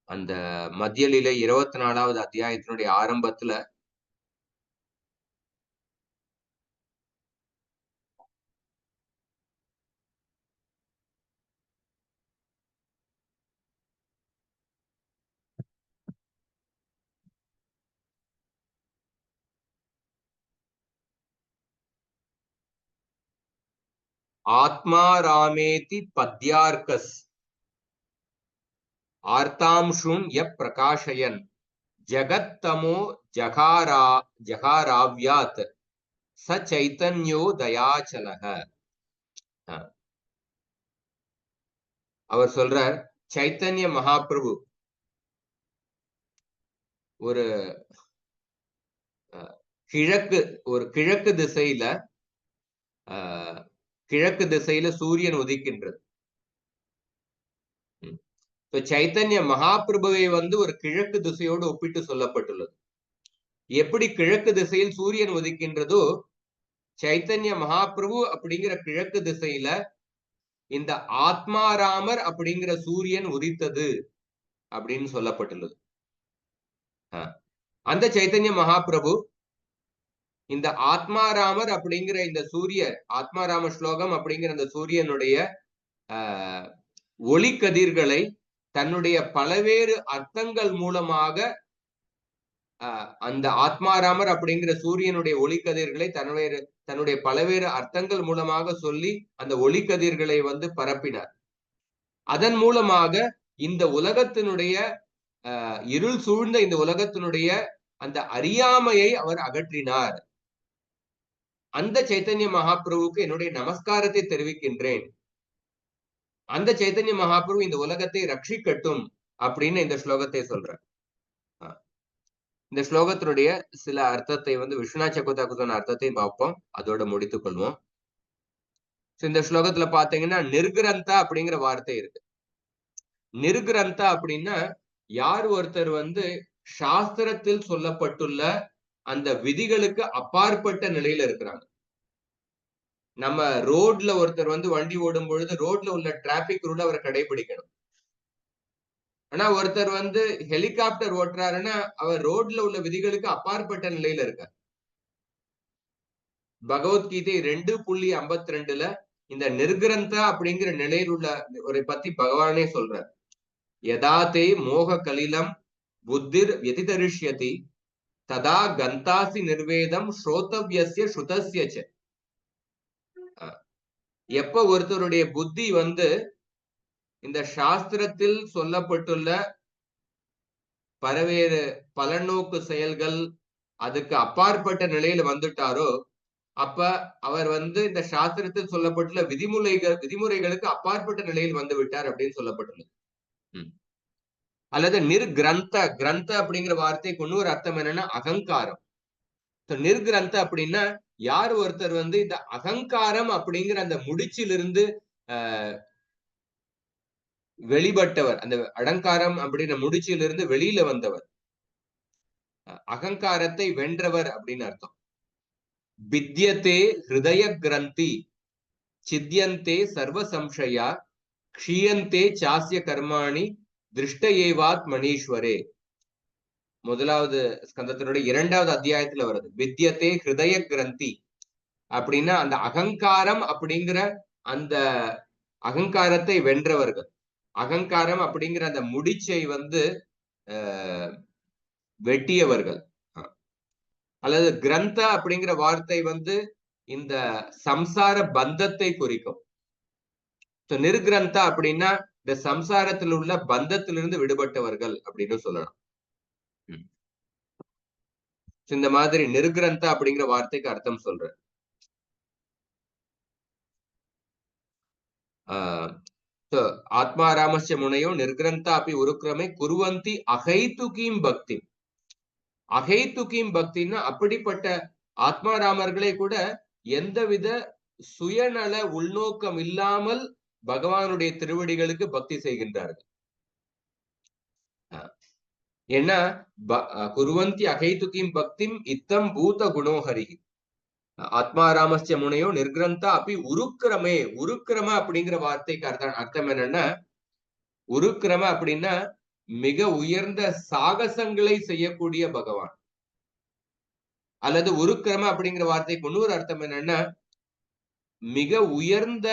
அந்த மத்திய லீலை 24வது அத்தியாயத்தினுடைய ஆரம்பத்துல ஆத்மா ராமேதி பத்யார்க்கஸ் ஆர்த்தாம்ஷுன் ய பிரகாஷயன் ஜகத்தமோ ஜகாராவ்யாத் ச சைத்தன்யோ தயாச்சலக. அவர் சொல்றார், சைத்தன்ய மகாபிரபு ஒரு கிழக்கு திசையில சூரியன் உதிக்கின்றது. சைத்தன்ய மகாபிரபுவை ஒரு கிழக்கு திசையோடு ஒப்பிட்டு சொல்லப்பட்டுள்ளது. எப்படி கிழக்கு திசையில் சூரியன் உதிக்கின்றதோ, சைத்தன்ய மகாபிரபு அப்படிங்கிற கிழக்கு திசையில இந்த ஆத்மாராமர் அப்படிங்கிற சூரியன் உதித்தது அப்படின்னு சொல்லப்பட்டுள்ளது. அந்த சைத்தன்ய மகாபிரபு இந்த ஆத்மாராமர் அப்படிங்கிற இந்த ஆத்மாராம ஸ்லோகம் அப்படிங்கிற அந்த சூரியனுடைய ஒளி கதிர்களை தன்னுடைய பலவேறு அர்த்தங்கள் மூலமாக அந்த ஆத்மாராமர் அப்படிங்கிற சூரியனுடைய ஒளி கதிர்களை தன்னுடைய பலவேறு அர்த்தங்கள் மூலமாக சொல்லி அந்த ஒளி கதிர்களை பரப்பினார். அதன் மூலமாக இந்த உலகத்தினுடைய இருள் சூழ்ந்த இந்த உலகத்தினுடைய அந்த அறியாமையை அவர் அகற்றினார். அந்த சைத்தன்ய மகாபிரபுக்கு என்னுடைய நமஸ்காரத்தை தெரிவிக்கின்றேன். அந்த சைத்தன்ய மகாபிரபு இந்த உலகத்தை ரட்சிக்கட்டும் அப்படின்னு இந்த ஸ்லோகத்தை சொல்றார். இந்த ஸ்லோகத்தினுடைய சில அர்த்தத்தை விஸ்வநாத் சக்கரவர்த்தி சொன்ன அர்த்தத்தை பார்ப்போம், அதோட முடித்துக் கொள்வோம். இந்த ஸ்லோகத்துல பாத்தீங்கன்னா நிர்கிரந்தா அப்படிங்கிற வார்த்தை இருக்கு. நிர்கிரந்தா அப்படின்னா யார் ஒருத்தர் சாஸ்திரத்தில் சொல்லப்பட்டுள்ள அந்த விதிகளுக்கு அப்பாற்பட்ட நிலையில இருக்கிறாங்க. நம்ம ரோட்ல ஒருத்தர் வண்டி ஓடும் பொழுது ரோட்ல உள்ள டிராபிக் ரூல் அவரை கடைபிடிக்கணும். ஆனா ஒருத்தர் ஹெலிகாப்டர் ஓட்டுறாருன்னா அவர் ரோட்ல உள்ள விதிகளுக்கு அப்பாற்பட்ட நிலையில இருக்கார். பகவத்கீதை 2.52ல இந்த நிர்கிரந்தா அப்படிங்கிற நிலையில் உள்ள ஒரு பத்தி பகவானே சொல்றார். யதாதே மோக கலிலம் புத்திர் யதிதரிஷ்யதி ததா கந்தாசி நிர்வேதம் ஸ்ரோதவ்யஸ்ய ஸ்ருதஸ்ய. எப்ப ஒருத்தருடைய புத்தி இந்த சாஸ்திரத்தில் சொல்லப்பட்டுள்ள பலவேறு பலநோக்கு செயல்கள் அதுக்கு அப்பாற்பட்ட நிலையில வந்துட்டாரோ, அப்ப அவர் இந்த சாஸ்திரத்தில் சொல்லப்பட்டுள்ள விதிமுறைகளுக்கு அப்பாற்பட்ட நிலையில் வந்து விட்டார் அப்படின்னு சொல்லப்பட்டுள்ளது. அல்லது கிரந்த அப்படிங்கிற வார்த்தைக்கு இன்னொரு அர்த்தம் என்னன்னா அகங்காரம். நிர்கிரந்த அப்படின்னா யார் ஒருத்தர் இந்த அகங்காரம் அப்படிங்கிற அந்த முடிச்சிலிருந்து வெளிப்பட்டவர், அந்த அடங்காரம் அப்படின்ற முடிச்சிலிருந்து வெளியில வந்தவர், அகங்காரத்தை வென்றவர் அப்படின்னு அர்த்தம். வித்யதே ஹிருதய கிரந்தி சித்யந்தே சர்வ சம்சயா க்ஷீயந்தே சாஸ்ய கர்மாணி திருஷ்ட ஏவாத் மணீஸ்வரே. முதலாவது ஸ்கந்தத்தினுடைய 2வது அத்தியாயத்துல வருது. வித்யதே ஹிருதய கிரந்தி அப்படின்னா அந்த அகங்காரம் அப்படிங்கிற அந்த அகங்காரத்தை வென்றவர்கள், அகங்காரம் அப்படிங்கிற அந்த முடிச்சை வெட்டியவர்கள். அல்லது கிரந்த அப்படிங்கிற வார்த்தை இந்த சம்சார பந்தத்தை குறிக்கும். நிர்கிரந்தா அப்படின்னா இந்த சம்சாரத்தில் உள்ள பந்தத்திலிருந்து விடுபட்டவர்கள் அப்படின்னு சொல்லலாம். இந்த மாதிரி நிர்கிரந்தா அப்படிங்கிற வார்த்தைக்கு அர்த்தம் சொல்ற. ஆத்மாராமஸ்ய முனையோ நிர்கிரந்தா அப்படி உருக்கிரமே குருவந்தி அகைத்துகீம் பக்தி. அகைத்துகீம் பக்தின்னா அப்படிப்பட்ட ஆத்மாராமர்களே கூட எந்தவித சுயநல உள்நோக்கம் இல்லாமல் பகவானுடைய திருவடிகளுக்கு பக்தி செய்கின்றார்கள். ஏன்னா குருவந்தி அகைத்துகீம் பக்திம் இத்தம் பூத குணோஹரி. ஆத்மாராமஸ்ய முனையோ நிர்கிரந்தா அப்படி உருக்கிரமே. உருக்கிரம அப்படிங்கிற வார்த்தைக்கு அர்த்தம் என்னன்னா, உருக்கிரம அப்படின்னா மிக உயர்ந்த சாகசங்களை செய்யக்கூடிய பகவான். அல்லது உருக்கிரம அப்படிங்கிற வார்த்தைக்கு இன்னொரு அர்த்தம் என்னன்னா, மிக உயர்ந்த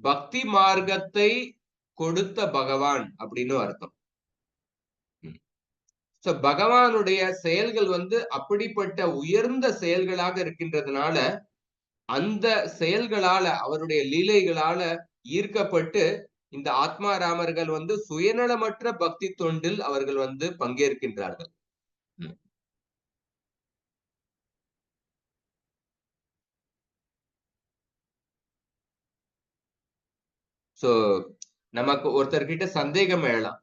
பக்தி மார்க்கத்தை கொடுத்த பகவான் அப்படின்னு அர்த்தம். சோ பகவானுடைய செயல்கள் அப்படிப்பட்ட உயர்ந்த செயல்களாக இருக்கின்றதுனால அந்த செயல்களால அவருடைய லீலைகளால ஈர்க்கப்பட்டு இந்த ஆத்மாராமர்கள் சுயநலமற்ற பக்தி தொண்டில் அவர்கள் பங்கேற்கின்றார்கள். சோ நமக்கு ஒருத்தர்கிட்ட சந்தேகம் எழலாம்,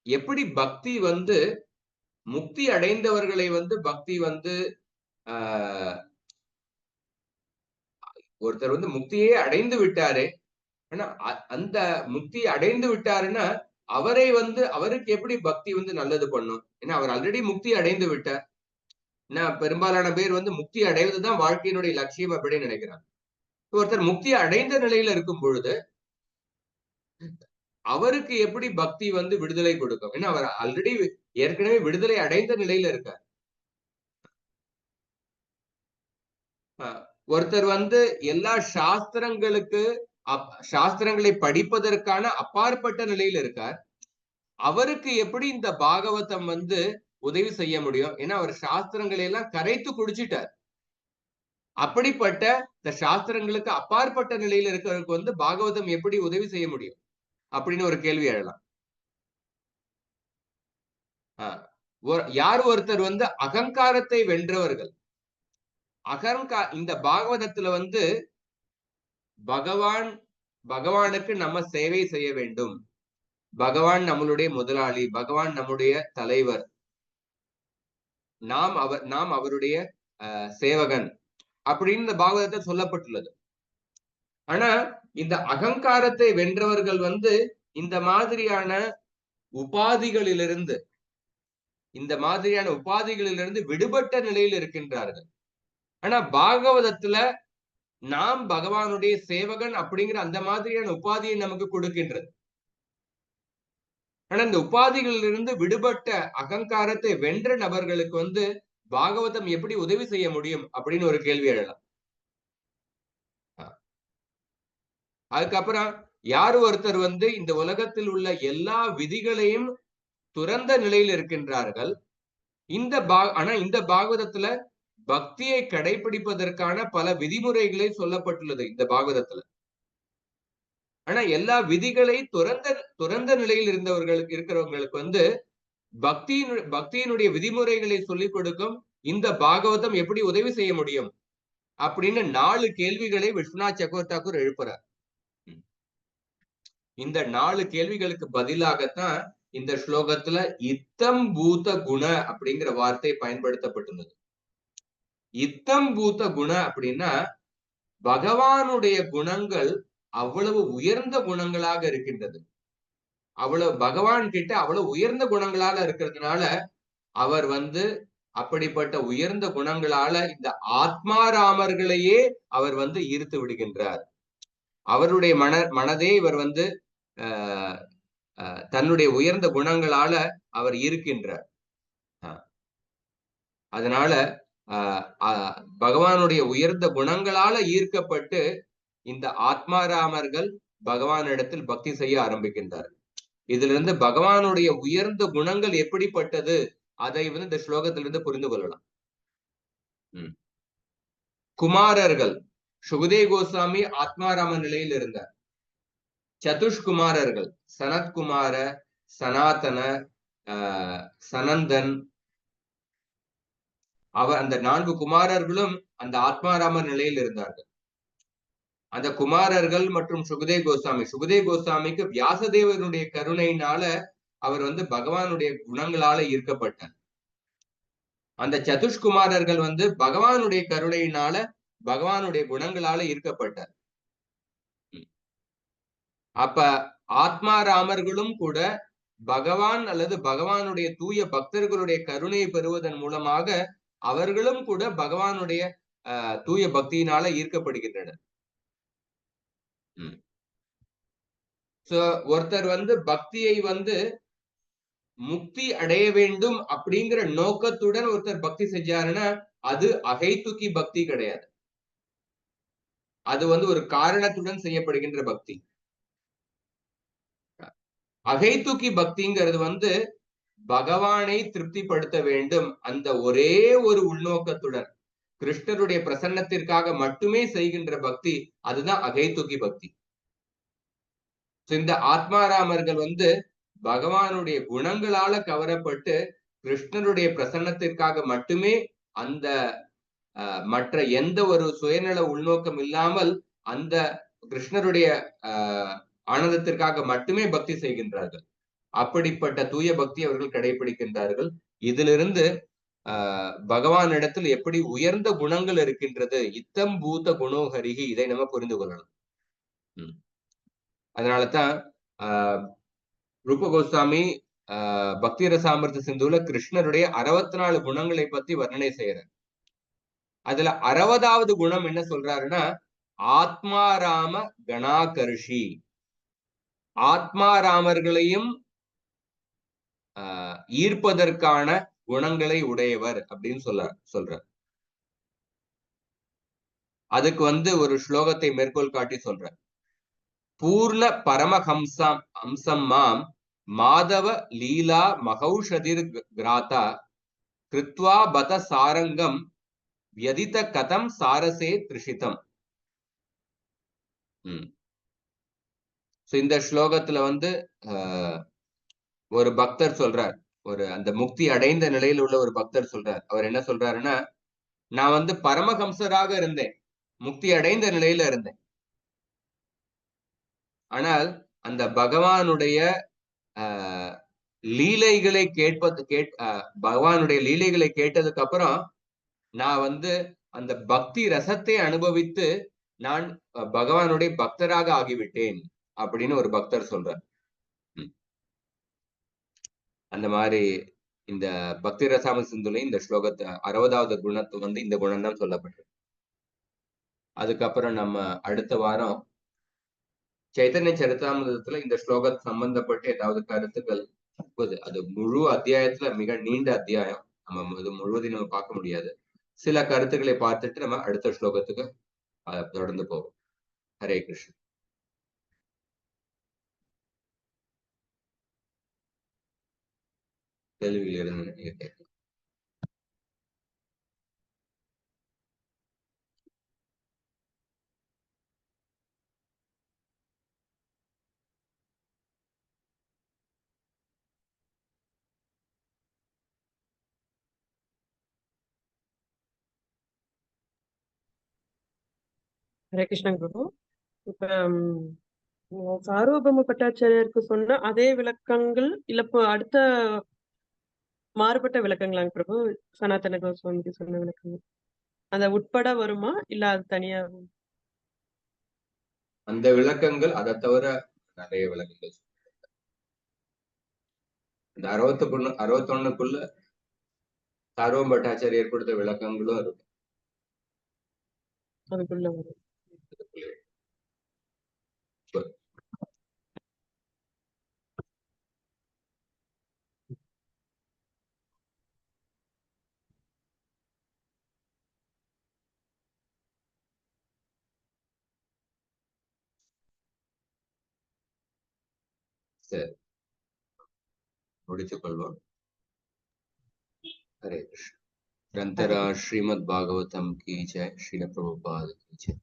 எப்படி பக்தி முக்தி அடைந்தவர்களை பக்தி ஒருத்தர் முக்தியே அடைந்து விட்டாரு, ஆனா அந்த முக்தி அடைந்து விட்டாருன்னா அவரை அவருக்கு எப்படி பக்தி நல்லது பண்ணும்? ஏன்னா அவர் ஆல்ரெடி முக்தி அடைந்து விட்டார். ஏன்னா பெரும்பாலான பேர் முக்தி அடைவதுதான் வாழ்க்கையினுடைய லட்சியம் அப்படின்னு நினைக்கிறாங்க. ஒருத்தர் முக்தி அடைந்த நிலையில இருக்கும் பொழுது அவருக்கு எப்படி பக்தி விடுதலை கொடுக்கும்? ஏன்னா அவர் ஆல்ரெடி ஏற்கனவே விடுதலை அடைந்த நிலையில இருக்கார். ஒருத்தர் எல்லா சாஸ்திரங்களை படிப்பதற்கான அப்பாற்பட்ட நிலையில இருக்கார். அவருக்கு எப்படி இந்த பாகவதம் உதவி செய்ய முடியும்? ஏன்னா அவர் சாஸ்திரங்களை எல்லாம் கரைத்து குடிச்சிட்டார். அப்படிப்பட்ட இந்த சாஸ்திரங்களுக்கு அப்பாற்பட்ட நிலையில இருக்கிறவருக்கு பாகவதம் எப்படி உதவி செய்ய முடியும் அப்படின்னு ஒரு கேள்வி எழலாம். யார் ஒருத்தர் அகங்காரத்தை வென்றவர்கள், இந்த பாகவதத்துல பகவானுக்கு நம்ம சேவை செய்ய வேண்டும், பகவான் நம்மளுடைய முதலாளி, பகவான் நம்முடைய தலைவர், நாம் அவருடைய சேவகன் அப்படின்னு இந்த பாகவதத்தில் சொல்லப்பட்டுள்ளது. ஆனா இந்த அகங்காரத்தை வென்றவர்கள் இந்த மாதிரியான உபாதிகளிலிருந்து விடுபட்ட நிலையில் இருக்கின்றார்கள். ஆனா பாகவதத்துல நாம் பகவானுடைய சேவகன் அப்படிங்கிற அந்த மாதிரியான உபாதியை நமக்கு கொடுக்கின்றது. ஆனா இந்த உபாதிகளிலிருந்து விடுபட்ட அகங்காரத்தை வென்ற நபர்களுக்கு பாகவதம் எப்படி உதவி செய்ய முடியும் அப்படின்னு ஒரு கேள்வி எழலாம். அதுக்கப்புறம் யார் ஒருத்தர் இந்த உலகத்தில் உள்ள எல்லா விதிகளையும் துறந்த நிலையில் இருக்கின்றார்கள். ஆனா இந்த பாகவதத்துல பக்தியை கடைபிடிப்பதற்கான பல விதிமுறைகளை சொல்லப்பட்டுள்ளது இந்த பாகவதத்துல. ஆனா எல்லா விதிகளை துறந்த நிலையில் இருக்கிறவங்களுக்கு பக்தியினுடைய விதிமுறைகளை சொல்லிக் கொடுக்கும் இந்த பாகவதம் எப்படி உதவி செய்ய முடியும் அப்படின்னு 4 கேள்விகளை விஸ்வநாத் சக்கரவர்த்தி தாக்கூர் எழுப்புறார். இந்த 4 கேள்விகளுக்கு பதிலாகத்தான் இந்த ஸ்லோகத்துல இத்தம் பூத குண அப்படிங்கிற வார்த்தை பயன்படுத்தப்பட்டுள்ளது. இத்தம் பூத குண அப்படின்னா பகவானுடைய குணங்கள் அவ்வளவு உயர்ந்த குணங்களாக இருக்கின்றது. பகவான் கிட்ட அவ்வளவு உயர்ந்த குணங்களால இருக்கிறதுனால அவர் அப்படிப்பட்ட உயர்ந்த குணங்களால இந்த ஆத்மாராமர்களையே அவர் ஈர்த்து விடுகின்றார். அவருடைய மனதே இவர் தன்னுடைய உயர்ந்த குணங்களால அவர் இருக்கின்றார். அதனால பகவானுடைய உயர்ந்த குணங்களால ஈர்க்கப்பட்டு இந்த ஆத்மாராமர்கள் பகவானிடத்தில் பக்தி செய்ய ஆரம்பிக்கின்றார். இதுல இருந்து பகவானுடைய உயர்ந்த குணங்கள் எப்படிப்பட்டது அதை இந்த ஸ்லோகத்திலிருந்து புரிந்து கொள்ளலாம். குமாரர்கள், சுகதேவ கோஸ்வாமி ஆத்மாராம நிலையில் இருந்தார். சதுஷ்குமாரர்கள் சனத்குமார, சனாதன, சனந்தன், அந்த 4 குமாரர்களும் அந்த ஆத்மாராம நிலையில் இருந்தார்கள். அந்த குமாரர்கள் மற்றும் சுகதேவ கோஸ்வாமிக்கு வியாசதேவனுடைய கருணையினால அவர் பகவானுடைய குணங்களால ஈர்க்கப்பட்டார். அந்த சதுஷ்குமாரர்கள் பகவானுடைய கருணையினால பகவானுடைய குணங்களால ஈர்க்கப்பட்டார். அப்ப ஆத்மாராமர்களும் கூட பகவான் அல்லது பகவானுடைய தூய பக்தர்களுடைய கருணையை பெறுவதன் மூலமாக அவர்களும் கூட பகவானுடைய தூய பக்தியினால ஈர்க்கப்படுகின்றனர். சோ ஒருத்தர் பக்தியை முக்தி அடைய வேண்டும் அப்படிங்கிற நோக்கத்துடன் ஒருத்தர் பக்தி செஞ்சாருன்னா அது அகைத்துக்கி பக்தி கிடையாது. அது ஒரு காரணத்துடன் செய்யப்படுகின்ற பக்தி. அகைத்துக்கி பக்திங்கிறது பகவானை திருப்திப்படுத்த வேண்டும் அந்த ஒரே ஒரு உள்நோக்கத்துடன் கிருஷ்ணருடைய பிரசன்னத்திற்காக மட்டுமே செய்கின்ற பக்தி, அதுதான் அகைத்துக்கி பக்தி. இந்த ஆத்மாராமர்கள் பகவானுடைய குணங்களால கவரப்பட்டு கிருஷ்ணருடைய பிரசன்னத்திற்காக மட்டுமே அந்த மற்ற எந்த ஒரு சுயநல உள்நோக்கம் இல்லாமல் அந்த கிருஷ்ணருடைய ஆனந்தத்திற்காக மட்டுமே பக்தி செய்கின்றார்கள். அப்படிப்பட்ட தூய பக்தி அவர்கள் கடைபிடிக்கின்றார்கள். இதிலிருந்து பகவானிடத்தில் எப்படி உயர்ந்த குணங்கள் இருக்கின்றது, இத்தம் பூத குணோஹரிகி, இதை நம்ம புரிந்து கொள்ளணும். அதனாலதான் ரூப கோஸ்வாமி பக்தி ரசாமிர்த சிந்துல கிருஷ்ணருடைய 64 குணங்களை பத்தி வர்ணனை செய்யறார். அதுல 60வது குணம் என்ன சொல்றாருன்னா ஆத்மாராம கணாகர்ஷி, ஆத்மாராமர்களையும் ஈர்ப்பதற்கான குணங்களை உடையவர் அப்படின்னு சொல்றார். அதுக்கு ஒரு ஸ்லோகத்தை மேற்கோள் காட்டி சொல்ற, பூர்ண பரமஹம்சம் அம்சம் மாம் மாதவ லீலா மகௌஷதிர் கிராதா கிருத்வா பத சாரங்கம் வியதித கதம் சாரசே திரிஷிதம். இந்த ஸ்லோகத்துல ஒரு பக்தர் சொல்றார், அந்த முக்தி அடைந்த நிலையில் உள்ள ஒரு பக்தர் சொல்றார். அவர் என்ன சொல்றாருன்னா, நான் பரமஹம்சராக இருந்தேன், முக்தி அடைந்த நிலையில இருந்தேன். ஆனால் அந்த பகவானுடைய லீலைகளை பகவானுடைய லீலைகளை கேட்டதுக்கு அப்புறம் நான் அந்த பக்தி ரசத்தை அனுபவித்து நான் பகவானுடைய பக்தராக ஆகிவிட்டேன் அப்படின்னு ஒரு பக்தர் சொல்றார். அந்த மாதிரி இந்த பக்தி ரசாம சிந்துல இந்த ஸ்லோகத்தை 60வது குணத்து இந்த குணம் தான் சொல்லப்பட்டது. அதுக்கப்புறம் நம்ம அடுத்த வாரம் சைத்தன்ய சரிதாமிரதத்துல இந்த ஸ்லோகம் சம்பந்தப்பட்டு ஏதாவது கருத்துக்கள், அது முழு அத்தியாயத்துல மிக நீண்ட அத்தியாயம், நம்ம இது முழுவதையும் நம்ம பார்க்க முடியாது. சில கருத்துக்களை பார்த்துட்டு நம்ம அடுத்த ஸ்லோகத்துக்கு தொடர்ந்து போவோம். ஹரே கிருஷ்ண. கேள்வியில் இருந்து கேட்க. ஹரே கிருஷ்ணன் பிரபு. இப்ப சார்வபௌம பட்டாச்சாரியருக்கு சொன்ன அதே விளக்கங்கள் இல்ல இப்போ அடுத்த மாறுபட்ட விளக்கங்களாங்க பிரபு? சனாதன கோஸ்வாமிக்கு சொன்ன விளக்கங்கள் அந்த உட்பட வருமா இல்ல அது தனியா? அந்த விளக்கங்கள் அதை தவிர நிறைய விளக்கங்கள் இந்த 61க்குள்ள சார்வபௌம பட்டாச்சாரியர் கொடுத்த விளக்கங்களும் இருக்கும். அதுக்குள்ள வரும். சரி, முடித்துக் கொள்வோம். हरे कृष्ण. ग्रंथराज श्रीमद् भागवतम की जय. श्रील प्रभुपाद की जय.